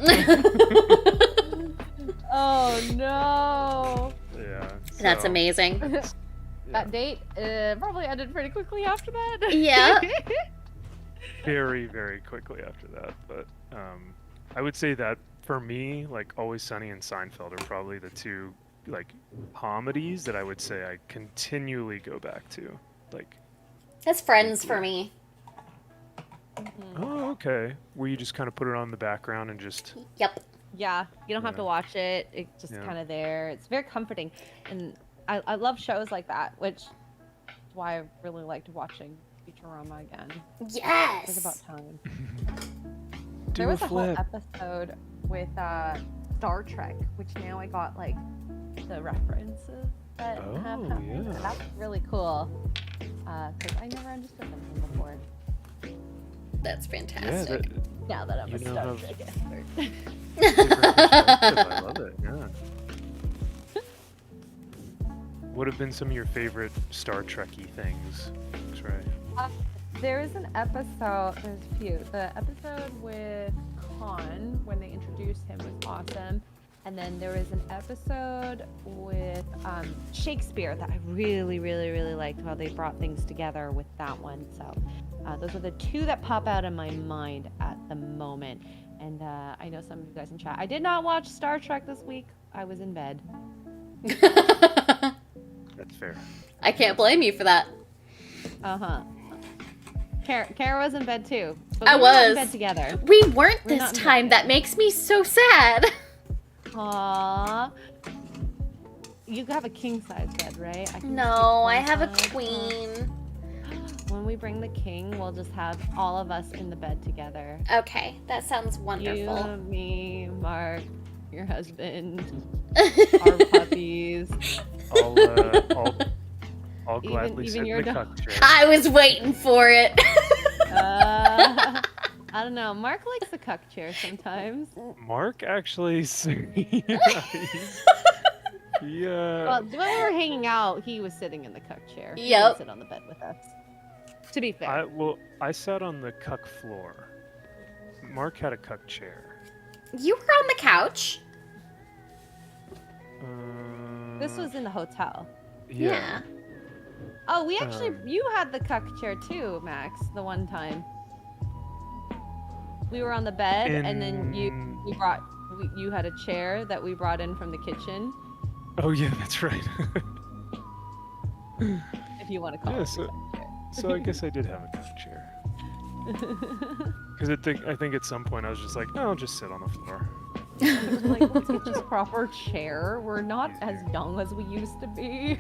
Oh no. Yeah. That's so, amazing. That date probably ended pretty quickly after that. Yeah. Very, very quickly after that. But I would say that for me, like Always Sunny and Seinfeld are probably the two like comedies that I would say I continually go back to. Like, That's Friends for me. oh, okay. Where you just kind of put it on the background and just Yep. Yeah, you don't have Yeah. to watch it. It's just Yeah. kind of there. It's very comforting, and I love shows like that, which is why I really liked watching Futurama again. It was Yes. about time. do There was a a whole flip. episode with Star Trek, which now I got like the references that have Oh, happened. yeah. And that's really cool because I never understood them from before. That's Yeah, fantastic. Now that I'm You a now Star have- Trek expert. different perspective. I love it. Yeah. What have been some of your favorite Star Trekky things? That's right. There is an episode, there's a few. The episode with Khan, when they introduced him, was awesome. And then there was an episode with Shakespeare that I really, really, really liked how they brought things together with that one. So those are the two that pop out in my mind at the moment. And I know some of you guys in chat. I did not watch Star Trek this week. I was in bed. That's fair. I can't blame you for that. Uh-huh. Kara was in bed too. But I we were not in was. bed together. We weren't We're this not in time. bed. That makes me so sad. Aww. You have a king size bed, right? I can No, I sleep have a queen size. queen. When we bring the king, we'll just have all of us in the bed together. Okay, that sounds You, wonderful. me, Mark, your husband, our puppies. I'll gladly sit even in your the dog. cuck chair. I was waiting for it. I don't know. Mark likes the cuck chair sometimes. Mark actually, yeah. Well, when we were hanging out, he was sitting in the cuck chair. He Yep. didn't sit on the bed with us. To be fair. I sat on the cuck floor. Mark had a cuck chair. You were on the couch. This was in the hotel. Yeah. Oh, we actually, Um, you had the cuck chair too, Max, the one time. We were on the bed, and then you had a chair that we brought in from the kitchen, Oh yeah, that's right. if you want to call Yeah, it so- a cuck chair. So I guess I did have a cuck chair. Because I think at some point I was just like, no, I'll just sit on the floor. Like, let's get just proper chair. We're not as young as we used to be.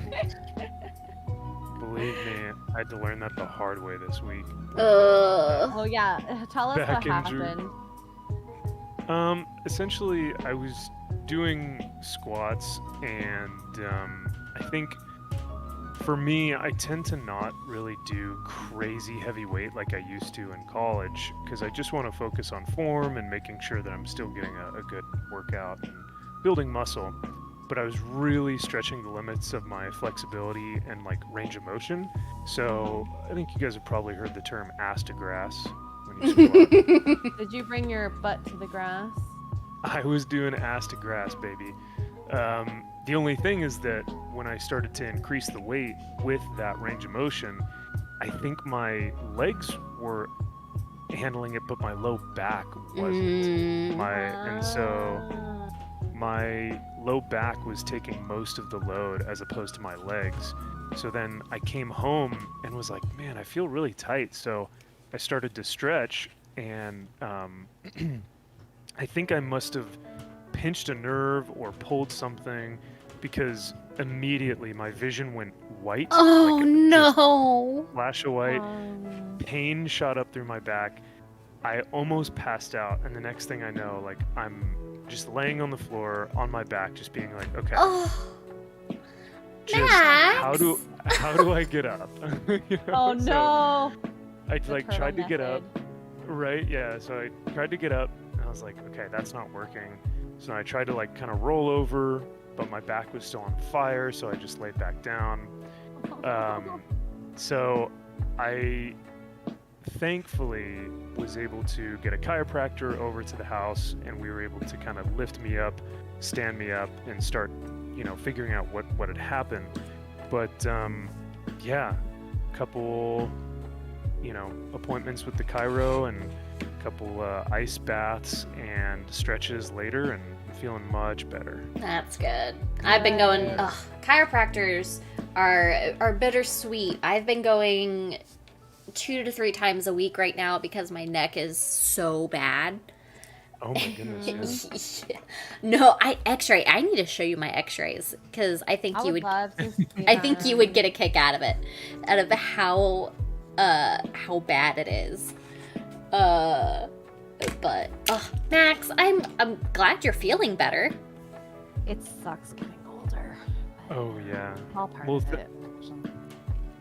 Believe me, I had to learn that the hard way this week. Well, yeah, tell us Back what injury. happened. Essentially, I was doing squats, and I think for me, I tend to not really do crazy heavy weight like I used to in college, because I just want to focus on form and making sure that I'm still getting a good workout and building muscle. but I was really stretching the limits of my flexibility and like range of motion. So I think you guys have probably heard the term ass to grass when you squat. Did you bring your butt to the grass? I was doing ass to grass, baby. The only thing is that when I started to increase the weight with that range of motion, I think my legs were handling it, but my low back wasn't. And so my low back was taking most of the load as opposed to my legs. So then I came home and was like, man, I feel really tight. So I started to stretch, and I think I must have pinched a nerve or pulled something, because immediately my vision went white. Oh like no! Flash of white. Pain shot up through my back. I almost passed out, and the next thing I know, like, I'm just laying on the floor on my back, just being like, okay, just Max! how do I get up? You know? Oh no! So I like turtle tried to get up, method. right? Yeah. So I tried to get up, and I was like, okay, that's not working. So I tried to like kind of roll over, but my back was still on fire, so I just laid back down. So I thankfully was able to get a chiropractor over to the house, and we were able to kind of lift me up, stand me up, and start, figuring out what had happened. But yeah, a couple, appointments with the chiro and a couple ice baths and stretches later, and I'm feeling much better. That's good. I've been going. Chiropractors are bittersweet. I've been going 2 to 3 times a week right now because my neck is so bad. Oh my goodness! Yeah. No, X-ray. I need to show you my X-rays because I think you would. Love to see I think you would get a kick out of it, out of how bad it is. But Max, I'm glad you're feeling better. It sucks getting older. Oh yeah. All part Well, of it.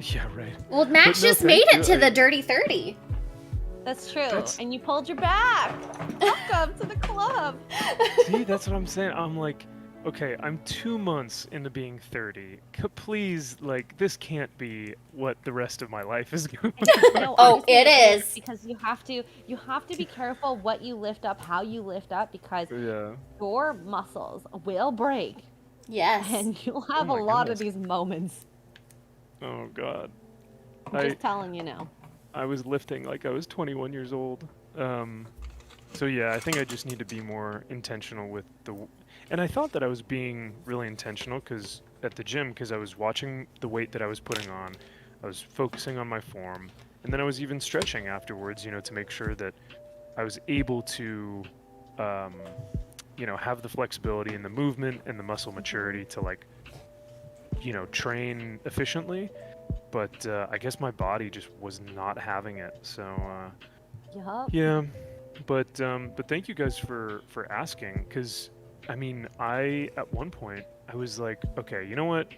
Yeah, right. Well, Max But no, just thank made it you. to the Dirty 30. That's true. That's- And you pulled your back. Welcome to the club. See, that's what I'm saying. I'm like, okay, I'm 2 months into being 30. Please, like, this can't be what the rest of my life is going to be. No, Oh, honestly, it is. because you have to be careful what you lift up, how you lift up, because Yeah. your muscles will break, Yes. and you'll have Oh a my lot goodness. of these moments. Oh God. I'm just telling you now. I was lifting like I was 21 years old. So yeah, I think I just need to be more intentional with and I thought that I was being really intentional at the gym, because I was watching the weight that I was putting on. I was focusing on my form, and then I was even stretching afterwards, to make sure that I was able to, have the flexibility and the movement and the muscle maturity to like, train efficiently. But I guess my body just was not having it. So Yup. yeah, but thank you guys for asking, because I mean, at one point I was like, okay, you know what?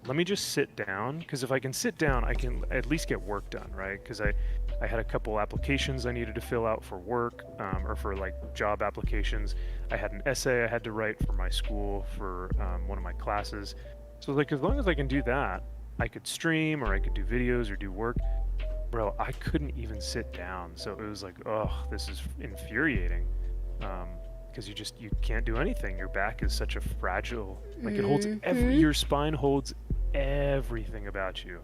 Let me just sit down, because if I can sit down, I can at least get work done, right? Because I had a couple applications I needed to fill out for work, or for like job applications. I had an essay I had to write for my school for one of my classes. So like, as long as I can do that, I could stream, or I could do videos or do work. Bro, I couldn't even sit down. So it was like, oh, this is infuriating. Because you can't do anything. Your back is such a fragile, like it holds your spine holds everything about you.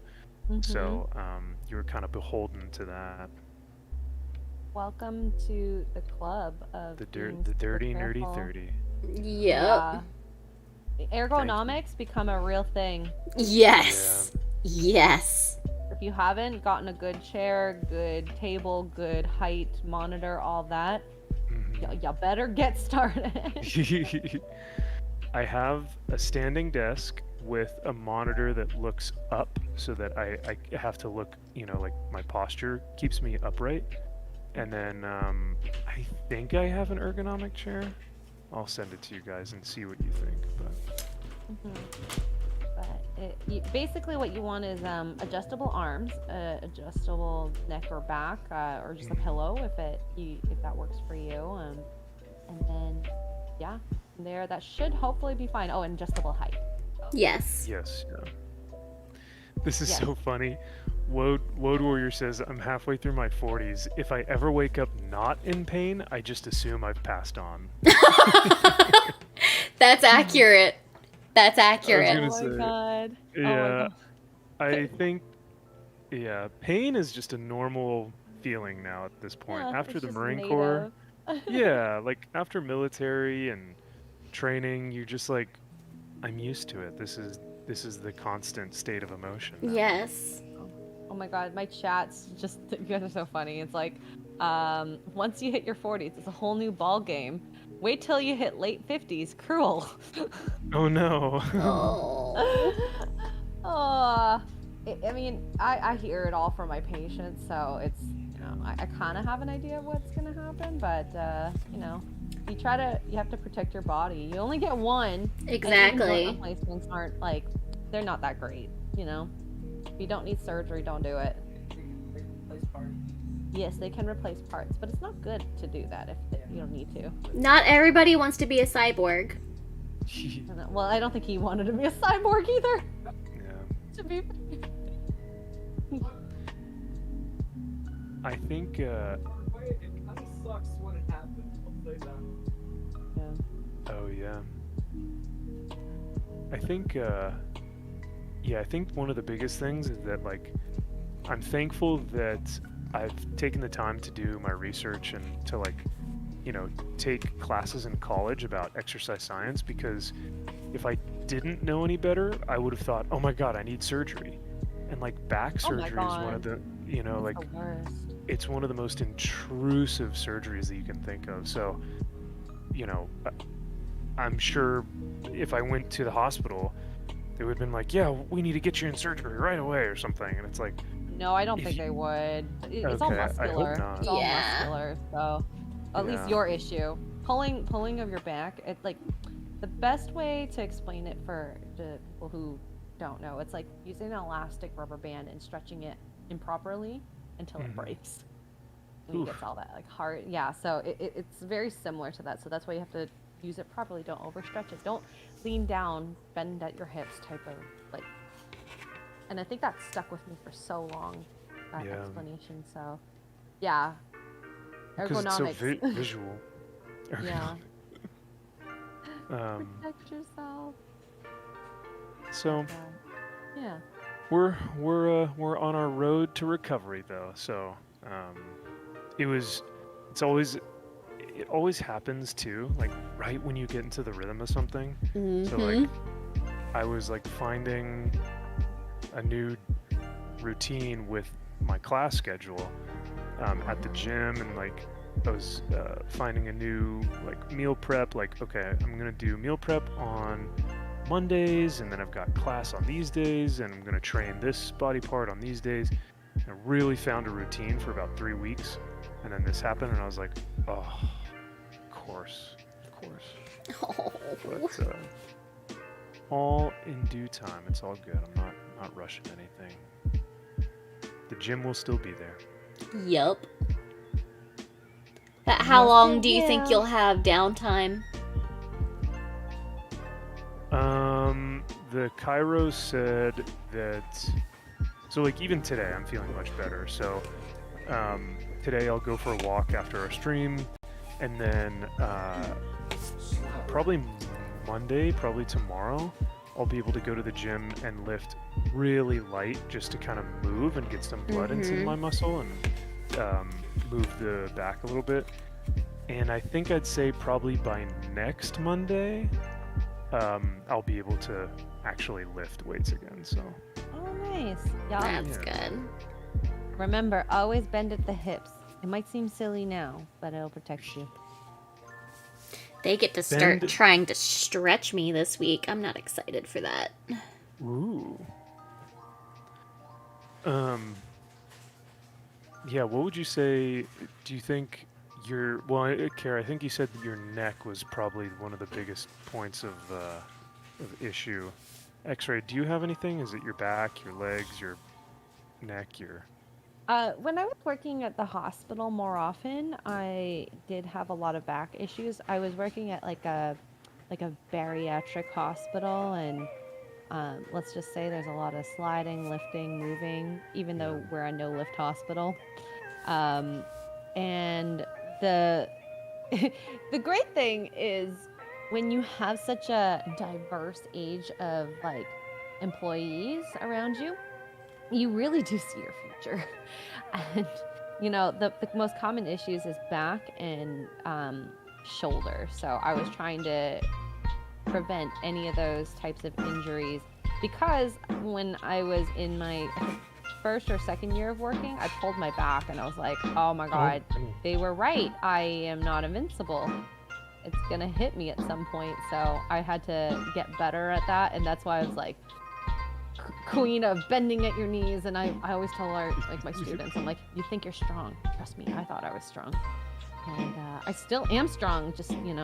So you were kind of beholden to that. Welcome to the club of The being dirty, super nerdy careful. 30. Yep. Yeah. Ergonomics become a real thing. Yes. Yes. If you haven't gotten a good chair, good table, good height monitor, all that, you better get started. I have a standing desk with a monitor that looks up, so that I have to look, like my posture keeps me upright. And then I think I have an ergonomic chair. I'll send it to you guys and see what you think. But Basically what you want is adjustable arms, adjustable neck or back, or just a pillow if that works for you. And then, yeah, there. That should hopefully be fine. Oh, and adjustable height. Yes. Yes. Yeah. This is Yes. so funny. Woad Warrior says, I'm halfway through my 40s. If I ever wake up not in pain, I just assume I've passed on. That's accurate. That's I was accurate. gonna Oh my say, god. Oh my yeah, god. I think, yeah, pain is just a normal feeling now at this point. Yeah, After it's the just Marine Corps, native. yeah, like after military and training, you're just like, I'm used to it. This is the constant state of emotion now. Yes. Oh my god, my chats just you guys are so funny. It's like, once you hit your 40s, it's a whole new ball game. Wait till you hit late 50s. Cruel. Oh no. Oh. I mean, I hear it all from my patients, so it's, I kind of have an idea of what's gonna happen, but you have to protect your body. You only get one. And even joint Exactly. replacements aren't like, they're not that great. If you don't need surgery, don't do it. Yes, they can replace parts, but it's not good to do that if you don't need to. Not everybody wants to be a cyborg. Well, I don't think he wanted to be a cyborg either. Yeah. To be I think, It kind of sucks when it happens. I'll say that. yeah. oh yeah. I think, yeah, I think one of the biggest things is that, like, I'm thankful that I've taken the time to do my research and to, like, take classes in college about exercise science, because if I didn't know any better, I would have thought, oh my God, I need surgery. And like back Oh my surgery is one of God. the, like, The worst. it's one of the most intrusive surgeries that you can think of. So, I'm sure if I went to the hospital, they would have been like, yeah, we need to get you in surgery right away or something. And it's like, No, I don't If think you- they would. It's all Okay, I hope muscular. not. It's all Yeah. muscular. So, at least Yeah. your issue, pulling of your back. It's like the best way to explain it for the people who don't know. It's like using an elastic rubber band and stretching it improperly until it Mhm. breaks. And it Oof. gets all that like hard. Yeah. So it's very similar to that. So that's why you have to use it properly. Don't overstretch it. Don't lean down, bend at your hips type of like. And I think that stuck with me for so long, that Yeah. explanation. So, yeah. because it's so Ergonomics. visual. Yeah. Um, Protect yourself. so Yeah. we're on our road to recovery though. So it always happens too, like right when you get into the rhythm of something. So like I was like finding a new routine with my class schedule at the gym, and like I was finding a new like meal prep. Like, okay, I'm gonna do meal prep on Mondays, and then I've got class on these days, and I'm gonna train this body part on these days. And I really found a routine for about 3 weeks, and then this happened, and I was like, oh, of course. Oh. But all in due time. It's all good. I'm not rushing anything. The gym will still be there. Yup. But how Yes, long it do you think will. you'll have downtime? The Cairo said that. So like even today, I'm feeling much better. So today I'll go for a walk after our stream, and then probably Monday, probably tomorrow, I'll be able to go to the gym and lift really light just to kind of move and get some blood into Mhm. my muscle and move the back a little bit. And I think I'd say probably by next Monday, I'll be able to actually lift weights again. So Oh, nice. Y'all, That's Yeah. good. remember, always bend at the hips. It might seem silly now, but it'll protect you. They get to start Bend- trying to stretch me this week. I'm not excited for that. ooh. Yeah, what would you say? Do you think Kara, I think you said that your neck was probably one of the biggest points of issue. X-ray, do you have anything? Is it your back, your legs, your neck, your... When I was working at the hospital more often, I did have a lot of back issues. I was working at like a like a bariatric hospital, and let's just say there's a lot of sliding, lifting, moving, even though we're a no lift hospital. And the the great thing is when you have such a diverse age of like employees around you, you really do see your future. And the most common issues is back and shoulder. So I was trying to prevent any of those types of injuries because when I was in my first or second year of working, I pulled my back and I was like, oh my God, they were right. I am not invincible. It's gonna hit me at some point. So I had to get better at that. And that's why I was like queen of bending at your knees. And I always tell like my students, I'm like, you think you're strong. Trust me, I thought I was strong. And I still am strong, just, you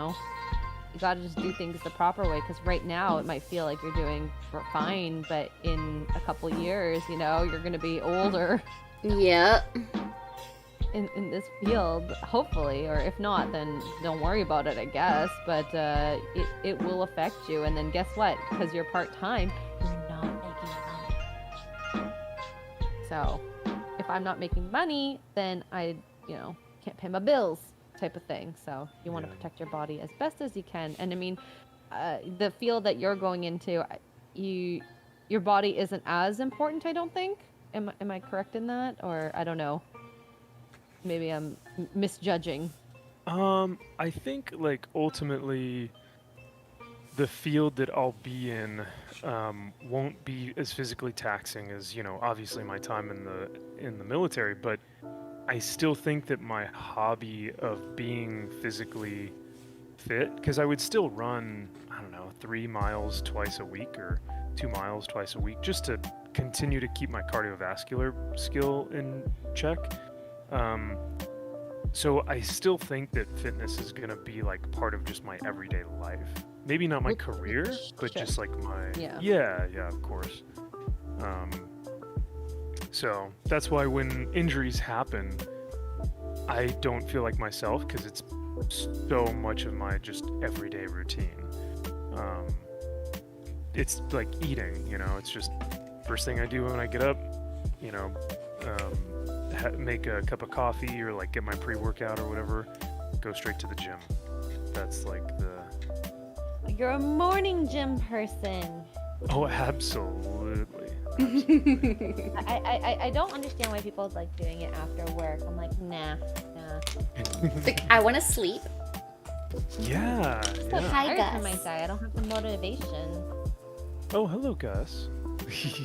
gotta just do things the proper way, because right now it might feel like you're doing fine, but in a couple years, you're gonna be older Yep. in this field, hopefully, or if not, then don't worry about it, I guess, but it will affect you, and then guess what? Because you're part-time, you're not making money. So, if I'm not making money, then I, can't pay my bills. Type of thing. So you want to protect your body as best as you can. And I mean, the field that you're going into, your body isn't as important, I don't think. Am I correct in that? Or I don't know. Maybe I'm misjudging. I think like ultimately the field that I'll be in won't be as physically taxing as, obviously my time in the military, but I still think that my hobby of being physically fit, because I would still run, 3 miles twice a week or 2 miles twice a week, just to continue to keep my cardiovascular skill in check. So I still think that fitness is going to be like part of just my everyday life. Maybe not my career, but just like my... Yeah, of course. So that's why when injuries happen, I don't feel like myself, because it's so much of my just everyday routine. It's like eating, it's just first thing I do when I get up, make a cup of coffee or like get my pre-workout or whatever, go straight to the gym. That's like You're a morning gym person. Oh, absolutely. I don't understand why people like doing it after work. I'm like, nah. Like, I want to sleep. Yeah. Hi, Gus. I might die. I don't have the motivation. Oh, hello, Gus.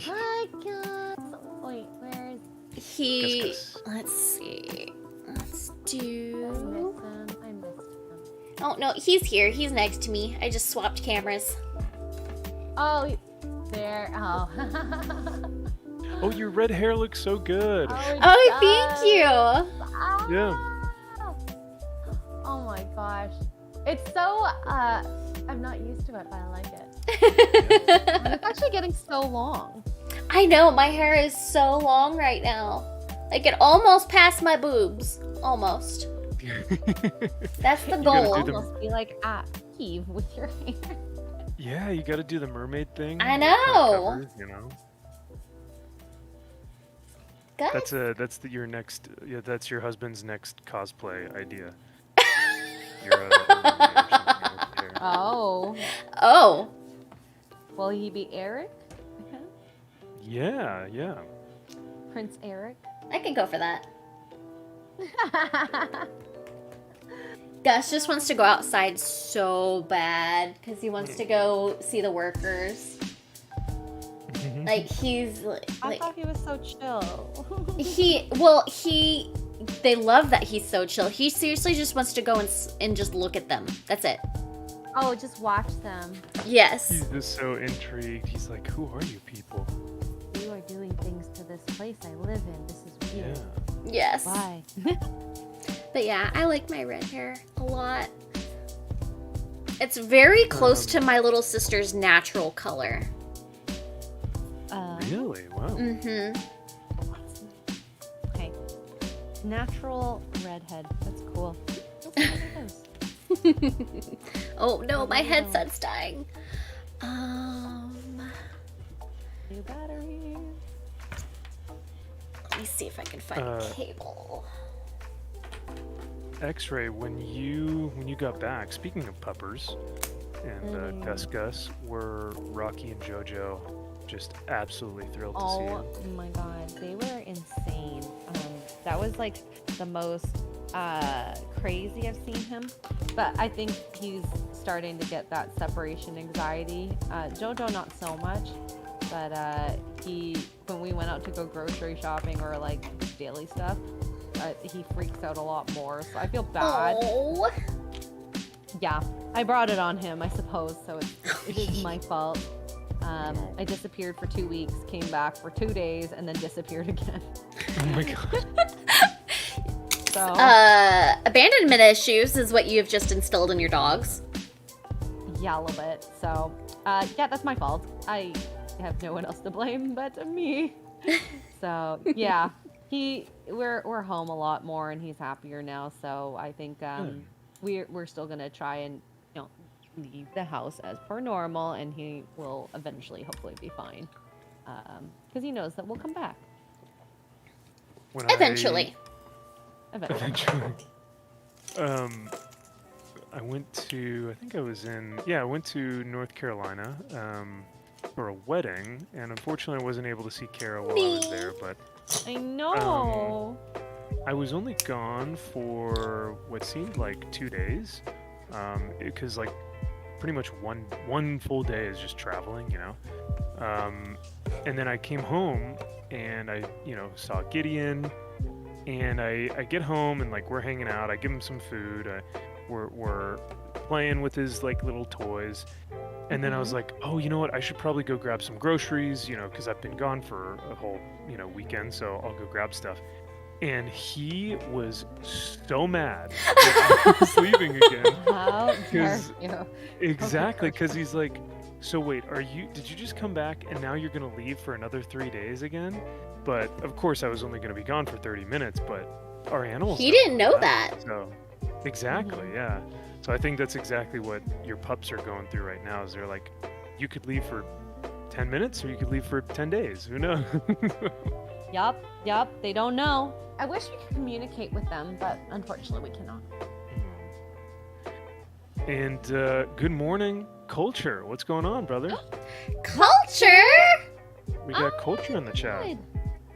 Hi, Gus. Wait, where's He? Gus. Let's see. Let's I do. missed him. Oh no, he's here. He's next to me. I just swapped cameras. Oh, there. Oh. Oh, your red hair looks so good. Oh, thank you. Yeah. Oh my gosh. It's so, I'm not used to it, but I like it. And it's actually getting so long. I know, my hair is so long right now. Like, it almost passed my boobs. Almost. That's the goal. Almost be like Eve with your hair. Yeah, you gotta do the mermaid thing. I know. Gus? Your next. Yeah, that's your husband's next cosplay idea. You're a mermaid or something with hair. Oh. Will he be Eric? Yeah. Prince Eric? I could go for that. Gus just wants to go outside so bad because he wants to go see the workers. Like, he's I thought he was so chill. They love that he's so chill. He seriously just wants to go and just look at them. That's it. Oh, just watch them. Yes. He's just so intrigued. He's like, who are you people? You are doing things to this place I live in. This is weird. Yeah. Yes. Why? But yeah, I like my red hair a lot. It's very close to my little sister's natural color. Really? Wow. Mm-hmm. Okay. Natural redhead. That's cool. Oh no, my New headset's dying. battery. Let me see if I can find a cable. X-Ray, when you got back, speaking of puppers and Gus, were Rocky and JoJo just absolutely thrilled to see you? Oh my god, they were insane. That was like the most crazy I've seen him. But I think he's starting to get that separation anxiety. JoJo not so much, but when we went out to go grocery shopping or like daily stuff, he freaks out a lot more. So I feel bad. Oh. Yeah, I brought it on him, I suppose. So it is my fault. I disappeared for 2 weeks, came back for 2 days, and then disappeared again. Oh my god. So, Abandonment issues is what you've just instilled in your dogs. yeah, a little bit. So, yeah, that's my fault. I have no one else to blame but me. So, yeah, we're home a lot more, and he's happier now. So I think we're still gonna try and leave the house as per normal, and he will eventually, hopefully, be fine. Because he knows that we'll come back. Eventually. Eventually. I went to North Carolina for a wedding, and unfortunately I wasn't able to see Kara while I was there, but I know. I was only gone for what seemed like 2 days, because like pretty much one full day is just traveling, and then I came home and I saw Gideon, and I get home and like we're hanging out. I give him some food. We're playing with his like little toys, and then I was like, oh, you know what? I should probably go grab some groceries, because I've been gone for a whole weekend, so I'll go grab stuff. And he was so mad that I was leaving again. How dare you? Exactly, because he's like, so wait, did you just come back and now you're gonna leave for another 3 days again? But of course I was only gonna be gone for 30 minutes, but our animals He didn't know that. So exactly, yeah. So I think that's exactly what your pups are going through right now, is they're like, you could leave for 10 minutes or you could leave for 10 days. Who knows? Yup, they don't know. I wish we could communicate with them, but unfortunately we cannot. And good morning, Culture. What's going on, brother? Culture? We got Culture in the chat. Good.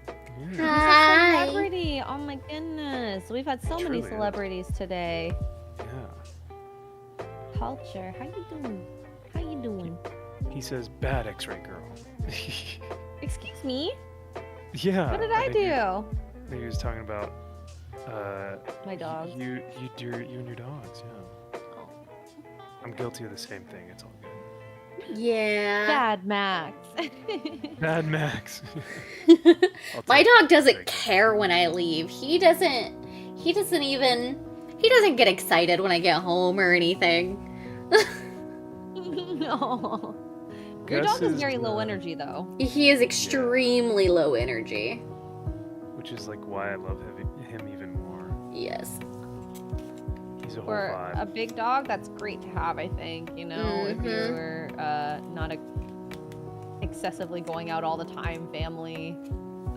Yeah. He's a Hi. celebrity. Oh my goodness. We've had so many Truly is. celebrities today. Yeah. Culture, how you doing? He says, bad X-ray girl. Excuse me? Yeah. What did I think he- do? I think he was talking about My dog. You and your dogs, yeah. Oh. I'm guilty of the same thing. It's all good. Yeah. Bad Max. Bad Max. My dog doesn't care when I leave. He doesn't get excited when I get home or anything. No. Your Gus dog is is, very low energy, though. He is extremely low energy. Which is like why I love him even more. Yes. He's a whole For vibe. a big dog, that's great to have, I think. If you're not excessively going out all the time, family.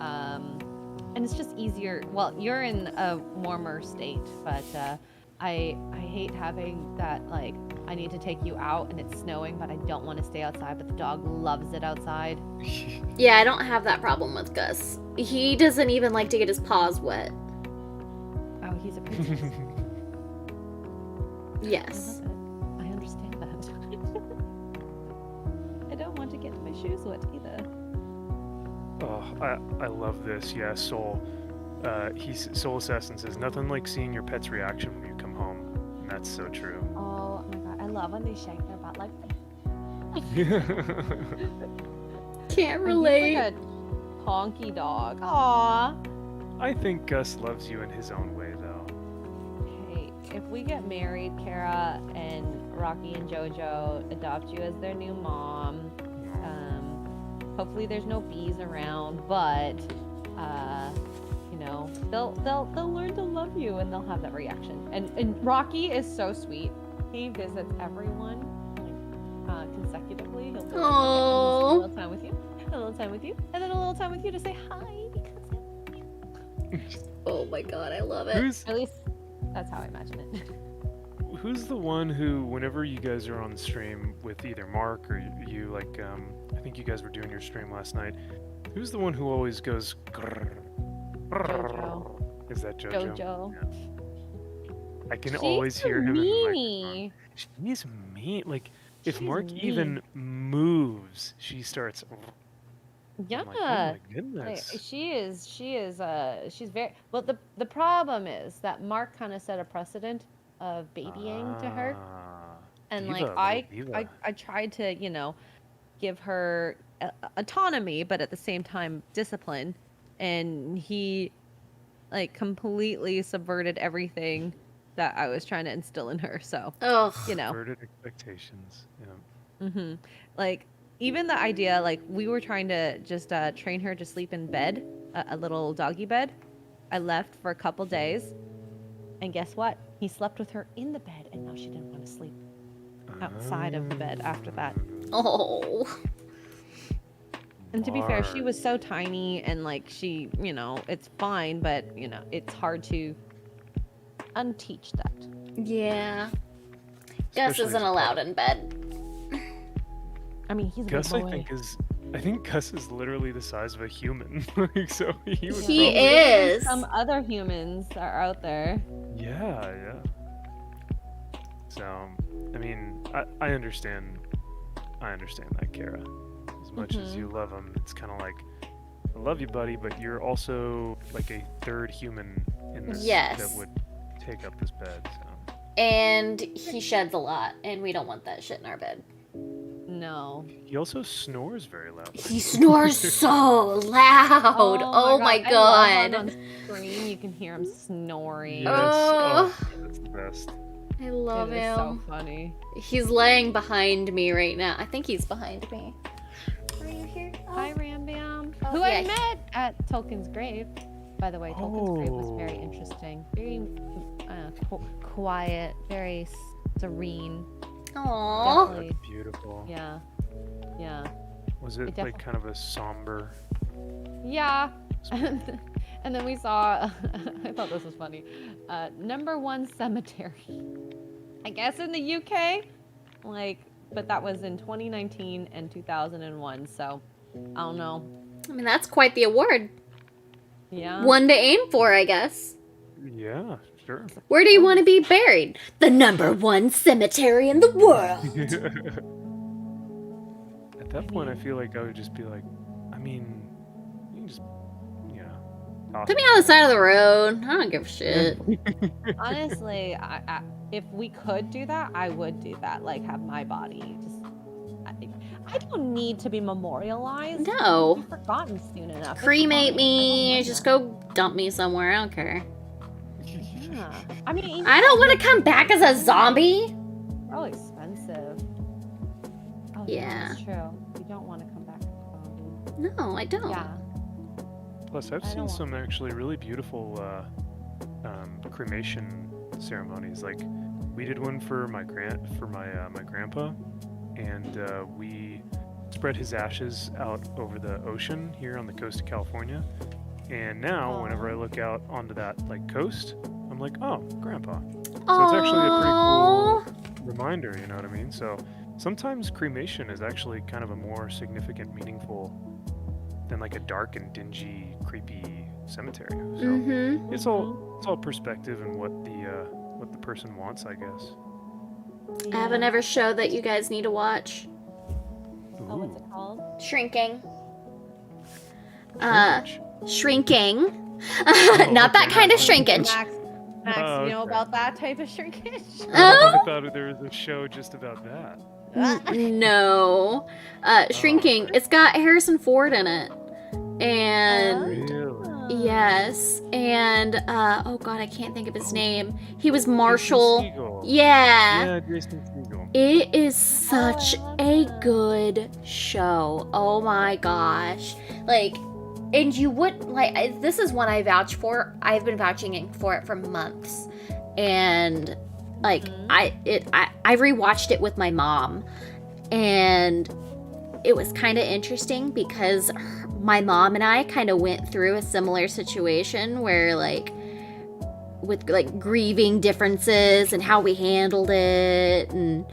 And it's just easier. Well, you're in a warmer state, but I hate having that, like, I need to take you out and it's snowing, but I don't want to stay outside, but the dog loves it outside. Yeah, I don't have that problem with Gus. He doesn't even like to get his paws wet. Oh, he's a princess. Yes. I love it. I understand that. I don't want to get my shoes wet either. Oh, I love this. Yeah, Soul. Soul Assassin says, nothing like seeing your pet's reaction when you come home. And that's so true. Oh my god, I love when they shake their butt like Can't He's relate. like a honky dog. Aww. I think Gus loves you in his own way, though. Okay, if we get married, Kara and Rocky and JoJo adopt you as their new mom. Hopefully there's no bees around, but they'll learn to love you and they'll have that reaction. And Rocky is so sweet. he visits everyone consecutively. He'll be like, okay, Aw. a little time with you, a little time with you, and then a little time with you to say hi because I love you. Oh my god, I love it. Who's At least that's how I imagine it. who's the one who, whenever you guys are on stream with either Mark or you, like, I think you guys were doing your stream last night. Who's the one who always goes? Grrr, Jojo. Is that JoJo? Jojo. Yeah. I can She's always hear him in the meanie. microphone. She's mean. Like, if She's Mark mean. even moves, she starts. Yeah. I'm like, oh my Like, goodness. she's very well. The problem is that Mark kind of set a precedent of babying to her, and Diva, like little diva. I tried to give her autonomy, but at the same time discipline, and he like completely subverted everything that I was trying to instill in her. So Ugh. Subverted expectations. Yeah. hmm like even the idea, like we were trying to just train her to sleep in bed, a little doggy bed. I left for a couple days, and guess what? He slept with her in the bed, and now she didn't want to sleep outside of the bed after that. Oh. And to be fair, she Mark. was so tiny, and like she, it's fine, but it's hard to unteach that. Yeah. Gus Especially isn't as a allowed pup. in bed. I mean, he's a Gus, big I boy. think Gus is literally the size of a human. Like, so he would He probably- is. Some other humans are out there. Yeah. So, I mean, I understand. I understand that, Kara. As much as you love him, it's kind of like, I love you, buddy, but you're also like a third human in this Yes. that would take up this bed. So. And he sheds a lot, and we don't want that shit in our bed. No. He also snores very loudly. He snores so loud. Oh my I love when god. on screen, you can hear him snoring. Yes. Oh. That's the best. I love It is so him. funny. He's laying behind me right now. I think he's behind me. Are you here? Hi, Ram Bam. Oh, Who yeah. I met at Tolkien's grave. By the way, Tolkien's grave was very Oh. interesting. Very quiet, very serene. Aww. Definitely. That's beautiful. Yeah. Was It it like definitely- kind of a somber? Yeah. And then we saw, I thought this was funny, number one cemetery. I guess in the UK, but that was in 2019 and 2001, so I don't know. I mean, that's quite the award. Yeah. One to aim for, I guess. Yeah, sure. Where do you want to be buried? The #1 cemetery in the world. At that point, I feel like I would just be like, I mean, you can just, toss Put me on the side of the road. I don't give a shit. Honestly, I if we could do that, I would do that. Like, have my body just. I don't need to be memorialized. I'll No. be forgotten soon enough. It's Cremate fine. me. I don't Just mind go dump me somewhere. I don't care. that. Yeah. I mean, even I don't want to come back as a zombie. probably expensive. Oh, Yeah. that's true. You don't want to come back. No, I don't. Yeah. Plus, I've I seen don't some actually really beautiful cremation ceremonies. Like, we did one for my my grandpa, and we spread his ashes out over the ocean here on the coast of California. And now, whenever I look out onto that coast, I'm like, oh, Grandpa. So it's actually a pretty Aww. cool reminder. You know what I mean? So sometimes cremation is actually kind of a more significant, meaningful than like a dark and dingy, creepy cemetery. So Mm-hmm. it's all perspective and what the person wants, I guess. I have another show that you guys need to watch. Oh, what's it called? Shrinking. Shrinkage. Shrinking. Not that okay, kind of never mind. shrinkage. Max, Oh, you know okay. about that type of shrinkage? Oh. I thought there was a show just about that. No. Shrinking. It's got Harrison Ford in it. And Really? yes. And oh god, I can't think of his name. He was Marshall. Jason Segel. Yeah. Yeah, Jason Segel. It is such a good show. Oh my gosh. Like, and you would, this is one I vouch for. I've been vouching for it for months. And Like I rewatched it with my mom, and it was kind of interesting because my mom and I kind of went through a similar situation where like with like grieving differences and how we handled it, and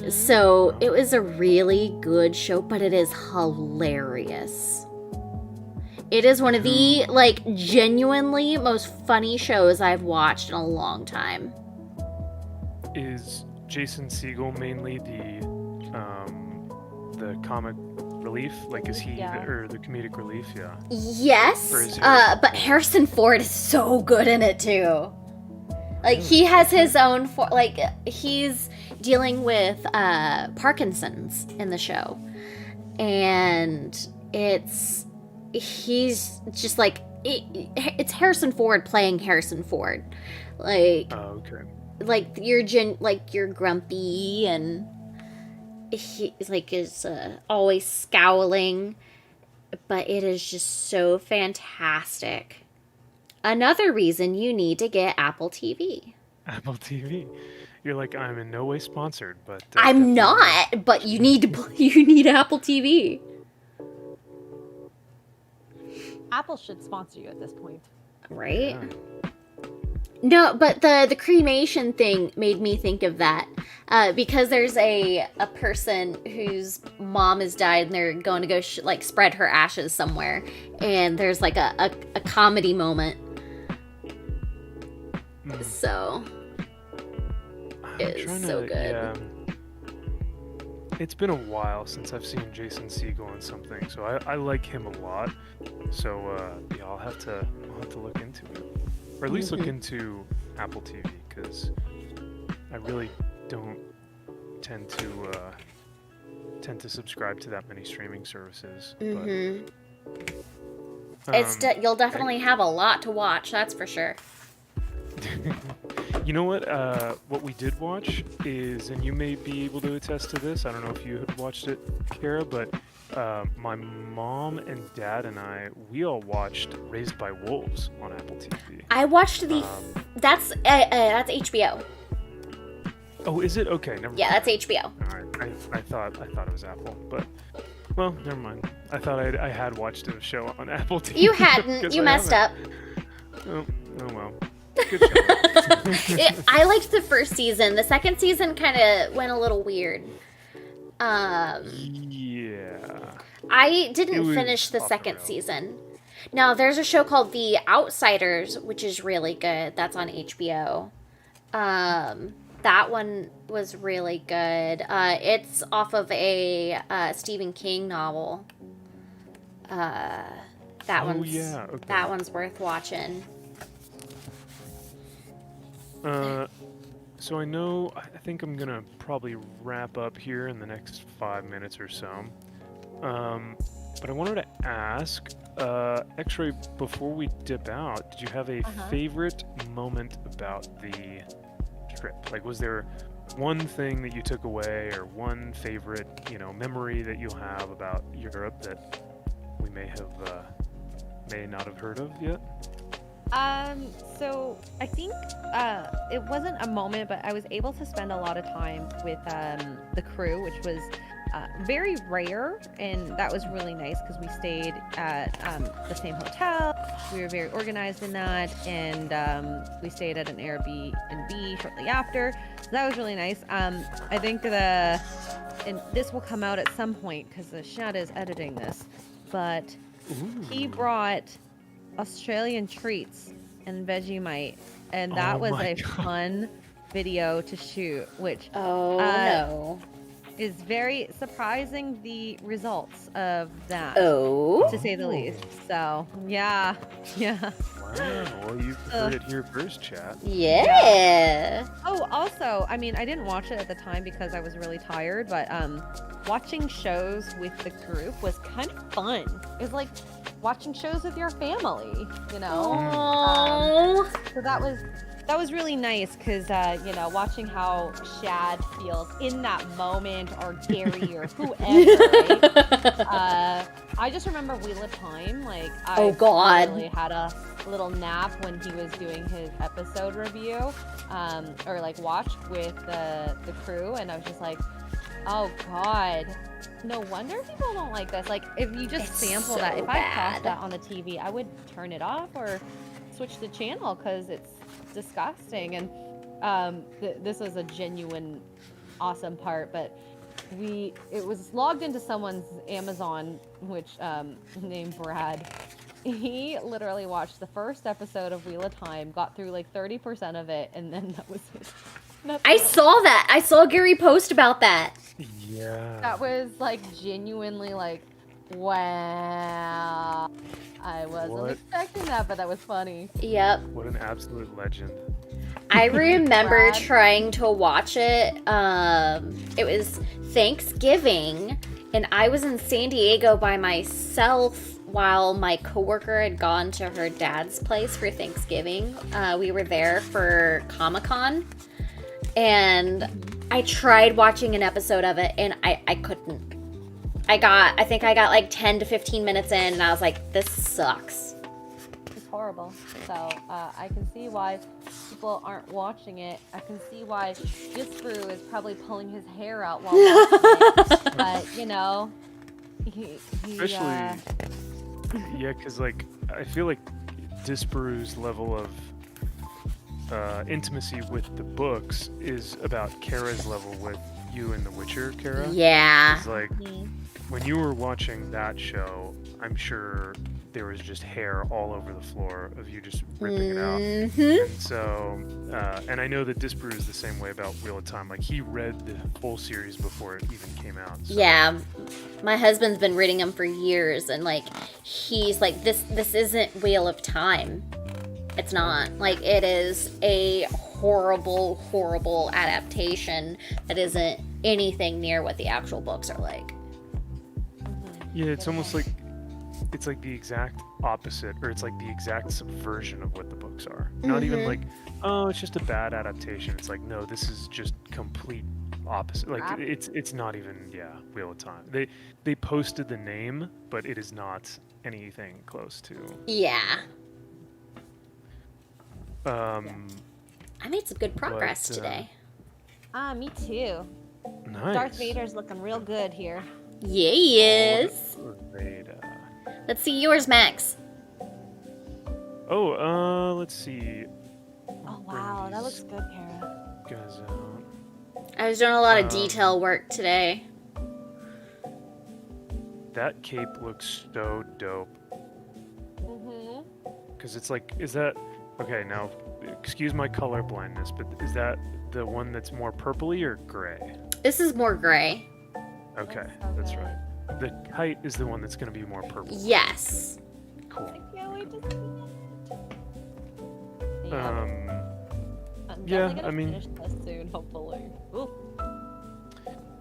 so it was a really good show, but it is hilarious. It is one of the like genuinely most funny shows I've watched in a long time. Is Jason Segel mainly the comic relief? Like, is he or the comedic relief? Yeah. Yes, Or is but Harrison Ford is so good in it too. Like he has his own like he's dealing with Parkinson's in the show, and he's just like it's Harrison Ford playing Harrison Ford, like okay. like you're grumpy, and he's like is always scowling, but it is just so fantastic. Another reason you need to get Apple TV. Apple TV. You're like, I'm in no way sponsored, but I'm not, but you need Apple TV. Apple should sponsor you at this point. Right? Yeah. No, but the cremation thing made me think of that. Because there's a person whose mom has died, and they're going to go like spread her ashes somewhere, and there's like a comedy moment. So it's so good. Yeah. It's been a while since I've seen Jason Segel in something, so I like him a lot. So yeah, I'll have to look into it, or at least look into Apple TV, because I really don't tend to subscribe to that many streaming services. But, You'll definitely have a lot to watch, that's for sure. You know what we did watch is, and you may be able to attest to this, I don't know if you had watched it, Kara, but my mom and dad and we all watched Raised by Wolves on Apple TV. I watched that's HBO. Oh, is it? Okay, never mind. Yeah, that's HBO. All right, I thought it was Apple, but well, never mind. I thought I had watched a show on Apple TV. You hadn't. You messed up. Oh well. Good show. I liked the first season. The second season kind of went a little weird. Yeah. I didn't finish the second season. Now, there's a show called The Outsiders, which is really good. That's on HBO. That one was really good. It's off of a Stephen King novel. That one's worth watching. So I think I'm gonna probably wrap up here in the next 5 minutes or so. But I wanted to ask, X-Ray, before we dip out, did you have a favorite moment about the trip? Like, was there one thing that you took away, or one favorite, memory that you have about Europe that we may not have heard of yet? So I think it wasn't a moment, but I was able to spend a lot of time with the crew, which was very rare, and that was really nice because we stayed at the same hotel. We were very organized in that, and we stayed at an Airbnb shortly after, so that was really nice. I think and this will come out at some point because the Shad is editing this, but he brought Australian treats and Vegemite, and that was a fun video to shoot, which no, is very surprising, the results of that, to say the least. So yeah. Wow, well, you heard it here first, chat. Yeah. Oh, also, I mean, I didn't watch it at the time because I was really tired, but watching shows with the group was kind of fun. It was like watching shows with your family, you know. Oh. So that was really nice because you know, watching how Shad feels in that moment, or Gary or whoever. Right? I just remember Wheel of Time. Like, I really had a little nap when he was doing his episode review, or like watch with the crew, and I was just like, oh God, no wonder people don't like this. Like, if you just sample so that, if I bad. saw that on the TV, I would turn it off or switch the channel because it's disgusting. And this was a genuine awesome part, but it was logged into someone's Amazon, which named Brad. He literally watched the first episode of Wheel of Time, got through like 30% of it, and then that was it. I saw that. I saw Gary post about that. Yeah. That was like genuinely like, wow. I wasn't expecting that, but that was funny. Yep. What an absolute legend. I remember trying to watch it. It was Thanksgiving, and I was in San Diego by myself while my coworker had gone to her dad's place for Thanksgiving. We were there for Comic-Con, and I tried watching an episode of it, and I couldn't. I think I got like 10 to 15 minutes in, and I was like, this sucks. It's horrible. So I can see why people aren't watching it. I can see why Disbrew is probably pulling his hair out while watching it. But, you know, Especially, yeah, because like I feel like Disbrew's level of intimacy with the books is about Kara's level with you in The Witcher, Kara. Yeah. It's like when you were watching that show, I'm sure there was just hair all over the floor of you just ripping it out. And so, and I know that Disbrew is the same way about Wheel of Time. Like, he read the full series before it even came out. So. Yeah, my husband's been reading them for years, and like he's like, this isn't Wheel of Time. It's not. Like, it is a horrible adaptation that isn't anything near what the actual books are like. Yeah, it's almost like it's like the exact opposite, or it's like the exact subversion of what the books are. Not even like, oh, it's just a bad adaptation. It's like, no, this is just complete opposite. Like, it's not even, Wheel of Time. They posted the name, but it is not anything close to. Yeah. I made some good progress today. Me too. Nice. Darth Vader's looking real good here. Yeah, he is. Vader. Let's see yours, Max. Oh, let's see. Oh wow, that looks good, Kara. Guys out. I was doing a lot of detail work today. That cape looks so dope. Because it's like, is that... Okay, now, excuse my color blindness, but is that the one that's more purpley or gray? This is more gray. Okay, so that's good. right. The kite is the one that's going to be more purple. Yes. Cool. I can't wait to see it. I'm yeah, definitely gonna I mean... finish this soon, hopefully. Ooh.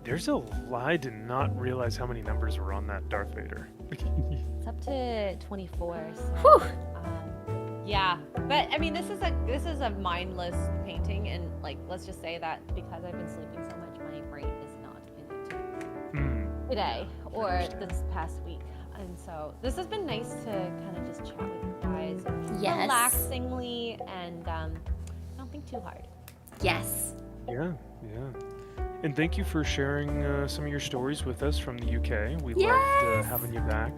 There's a lie to not realize how many numbers were on that Darth Vader. It's up to 24. So, Whew. yeah, but I mean, this is a mindless painting, and like, let's just say that because I've been sleeping so much, my brain is not in it today or this past week, and so this has been nice to kind of just chat with you guys, relaxingly, and don't think too hard. Yes. Yeah. And thank you for sharing some of your stories with us from the UK. We loved having you back.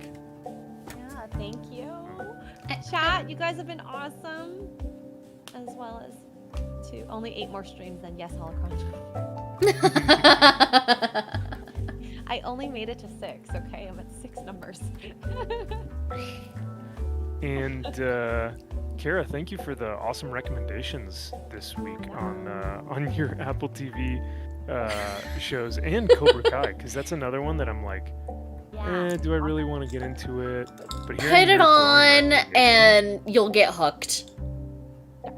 Yeah, thank you. Chat, you guys have been awesome, as well as to only 8 more streams than Yes Holocron. I only made it to 6. Okay, I'm at 6 numbers. And Kara, thank you for the awesome recommendations this week on your Apple TV shows and Cobra Kai, because that's another one that I'm like, do I really want to get into it? But Put it on and you'll get hooked.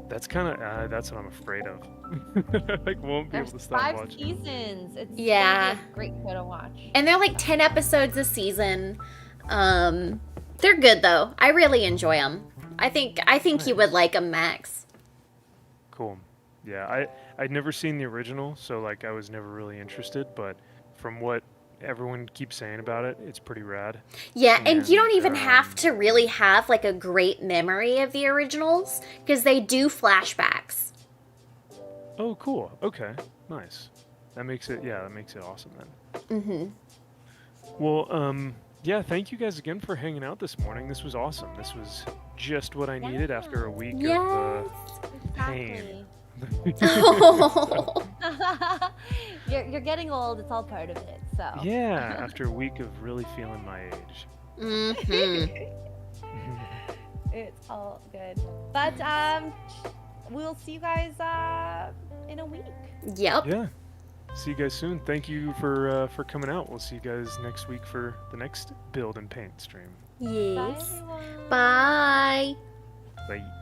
That's kind of that's what I'm afraid of. Like, won't be able to stop 5 watching. seasons. It's Yeah. gonna be a great show to watch. And they're like 10 episodes a season. They're good though. I really enjoy them. I think you would like them, Max. Cool. Yeah, I'd never seen the original, so like I was never really interested. But from what everyone keeps saying about it, it's pretty rad. Yeah, and you don't even And, have to really have like a great memory of the originals because they do flashbacks. Oh, cool. Okay, nice. That makes it awesome then. Mm-hmm. Well, yeah, thank you guys again for hanging out this morning. This was awesome. This was just what I needed after a week of pain. Oh. You're getting old. It's all part of it. So Yeah, after a week of really feeling my age. Mm-hmm. it's all good. But we'll see you guys in a week. Yep. Yeah. See you guys soon. Thank you for coming out. We'll see you guys next week for the next Build and Paint stream. Yes. Bye, everyone. Bye. Bye.